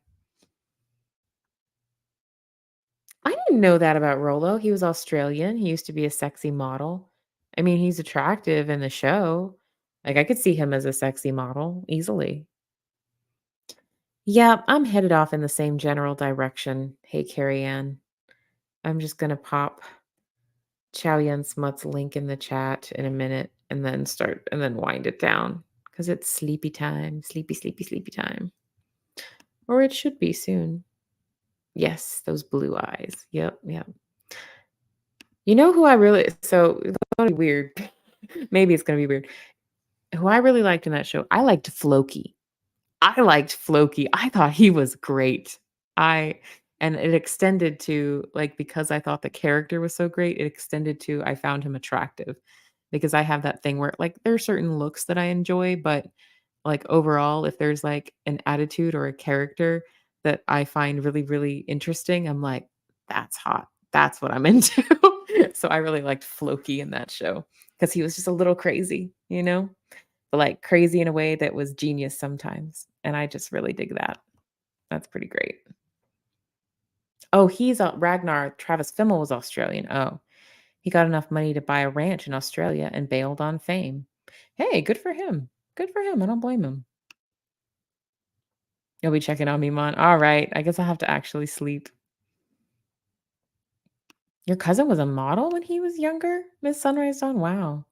I didn't know that about Rolo. He was Australian. He used to be a sexy model. I mean, he's attractive in the show. Like, I could see him as a sexy model easily. Yeah, I'm headed off in the same general direction. Hey, Carrie Ann. I'm just gonna pop Chow Yun Smut's link in the chat in a minute and then wind it down because it's sleepy time. Sleepy, sleepy, sleepy time. Or it should be soon. Yes, those blue eyes. Yep, yep. You know who I really so it's gonna be weird. Maybe it's gonna be weird. Who I really liked in that show, I liked Floki. I liked Floki. I thought he was great. I and it extended to like because I thought the character was so great, it extended to I found him attractive because I have that thing where like there are certain looks that I enjoy, but like overall, if there's like an attitude or a character that I find really, really interesting, I'm like, that's hot. That's what I'm into. So I really liked Floki in that show because he was just a little crazy, but like crazy in a way that was genius sometimes. And I just really dig that. That's pretty great. Oh, he's Ragnar. Travis Fimmel was Australian. Oh, he got enough money to buy a ranch in Australia and bailed on fame. Hey, good for him. Good for him. I don't blame him. You'll be checking on me, Mon. All right. I guess I have to actually sleep. Your cousin was a model when he was younger? Miss Sunrise Dawn? Wow.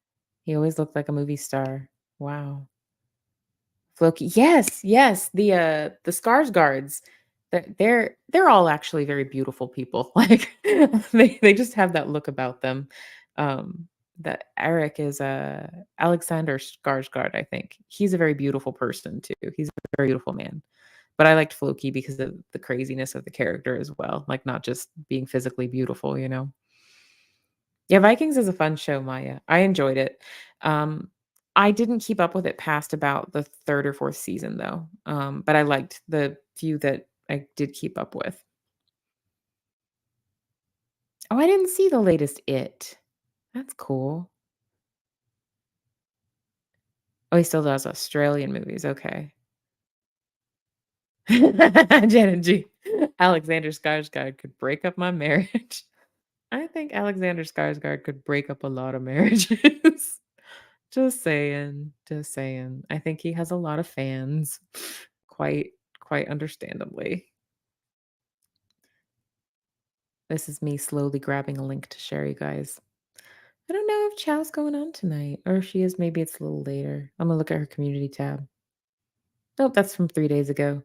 He always looked like a movie star. Wow. Floki. Yes, yes. The Skarsgårds. They're all actually very beautiful people. Like they just have that look about them. Um that Eric is Alexander Skarsgård, I think. He's a very beautiful person too. He's a very beautiful man. But I liked Floki because of the craziness of the character as well, like, not just being physically beautiful. Yeah, Vikings is a fun show, Maya. I enjoyed it. Um, I didn't keep up with it past about the 3rd or 4th season, though, but I liked the few that I did keep up with. Oh, I didn't see the latest It. That's cool. Oh, he still does Australian movies, okay. Janet G. Alexander Skarsgård could break up my marriage. I think Alexander Skarsgård could break up a lot of marriages. Just saying, just saying. I think he has a lot of fans, quite quite understandably. This is me slowly grabbing a link to share you guys. I don't know if Chow's going on tonight, or if she is, maybe it's a little later. I'm gonna look at her community tab. Nope, that's from 3 days ago,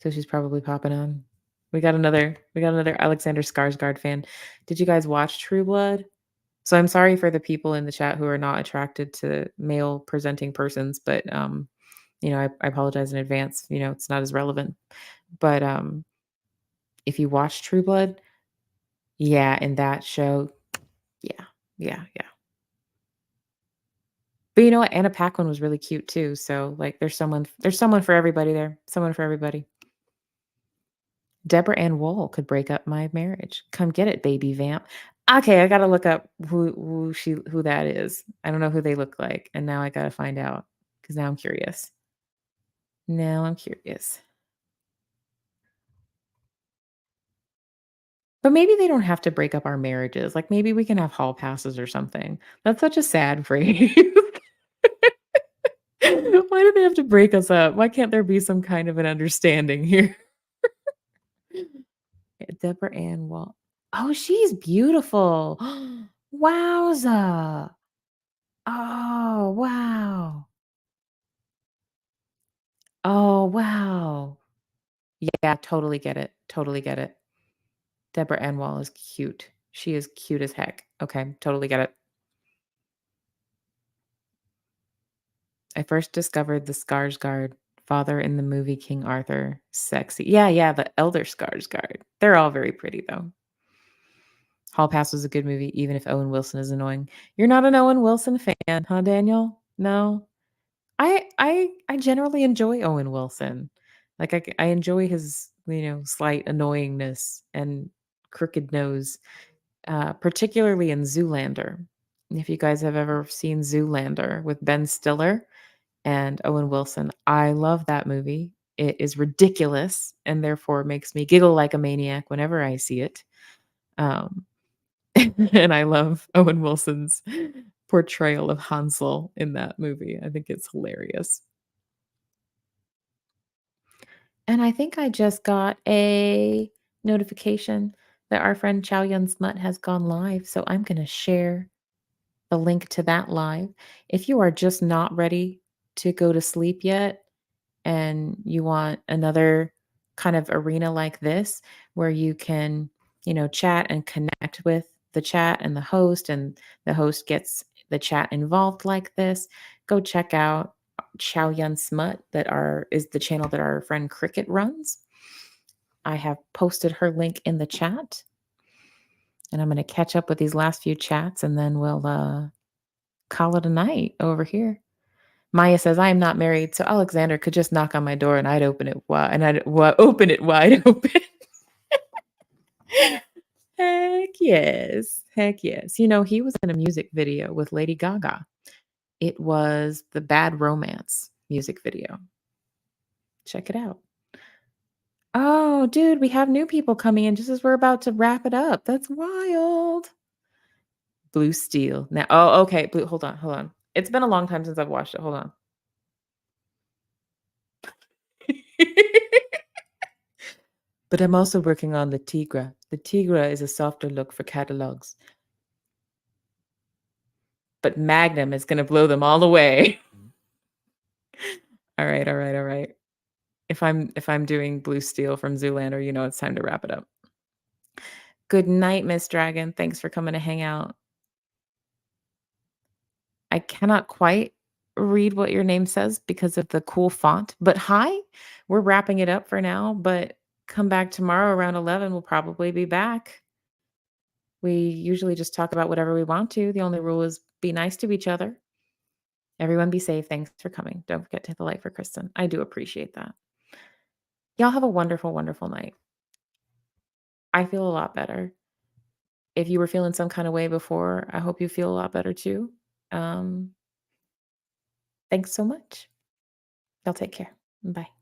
so she's probably popping on. We got another Alexander Skarsgård fan. Did you guys watch True Blood? So I'm sorry for the people in the chat who are not attracted to male presenting persons, but, I apologize in advance, it's not as relevant. But, if you watch True Blood, yeah, in that show, yeah, yeah, yeah. But you know what? Anna Paquin was really cute too, so, like, there's someone for everybody there, someone for everybody. Deborah Ann Woll could break up my marriage. Come get it, baby vamp. Okay, I gotta look up who that is. I don't know who they look like, and now I gotta find out because now I'm curious. Now I'm curious. But maybe they don't have to break up our marriages, like, maybe we can have hall passes or something. That's such a sad phrase. Why do they have to break us up? Why can't there be some kind of an understanding here? Deborah Ann Wall. Oh, she's beautiful. Wowza. Oh, wow. Oh, wow. Yeah, totally get it. Totally get it. Deborah Ann Wall is cute. She is cute as heck. Okay, totally get it. I first discovered the Skarsgård father in the movie King Arthur. Sexy. Yeah, yeah, the elder Skarsgård. They're all very pretty though. Hall Pass was a good movie, even if Owen Wilson is annoying. You're not an Owen Wilson fan, huh, Daniel? No. I generally enjoy Owen Wilson. Like I enjoy his, slight annoyingness and crooked nose, particularly in Zoolander. If you guys have ever seen Zoolander with Ben Stiller and Owen Wilson, I love that movie. It is ridiculous and therefore makes me giggle like a maniac whenever I see it. Um, and I love Owen Wilson's portrayal of Hansel in that movie. I think it's hilarious. And I think I just got a notification that our friend Chow Yun Smut has gone live. So I'm going to share the link to that live. If you are just not ready to go to sleep yet and you want another kind of arena like this where you can, chat and connect with the chat and the host gets the chat involved like this, go check out Chow Yun Smut is the channel that our friend Cricket runs. I have posted her link in the chat, and I'm going to catch up with these last few chats, and then we'll call it a night over here. Maya says, "I am not married, so Alexander could just knock on my door, and I'd open it wide, and open it wide open." Heck yes, heck yes. He was in a music video with Lady Gaga. It was the Bad Romance music video. Check it out. Oh, dude, we have new people coming in just as we're about to wrap it up. That's wild. Blue Steel. Now, oh, okay. Hold on, hold on. It's been a long time since I've watched it. Hold on. But I'm also working on the Tigra. The Tigra is a softer look for catalogs. But Magnum is going to blow them all away. All right, all right, all right. If I'm doing Blue Steel from Zoolander, it's time to wrap it up. Good night, Miss Dragon. Thanks for coming to hang out. I cannot quite read what your name says because of the cool font, but hi. We're wrapping it up for now, but come back tomorrow around 11. We'll probably be back. We usually just talk about whatever we want to. The only rule is be nice to each other. Everyone be safe. Thanks for coming. Don't forget to hit the like for Kristen. I do appreciate that. Y'all have a wonderful, wonderful night. I feel a lot better. If you were feeling some kind of way before, I hope you feel a lot better too. Um, Thanks so much. Y'all take care. Bye.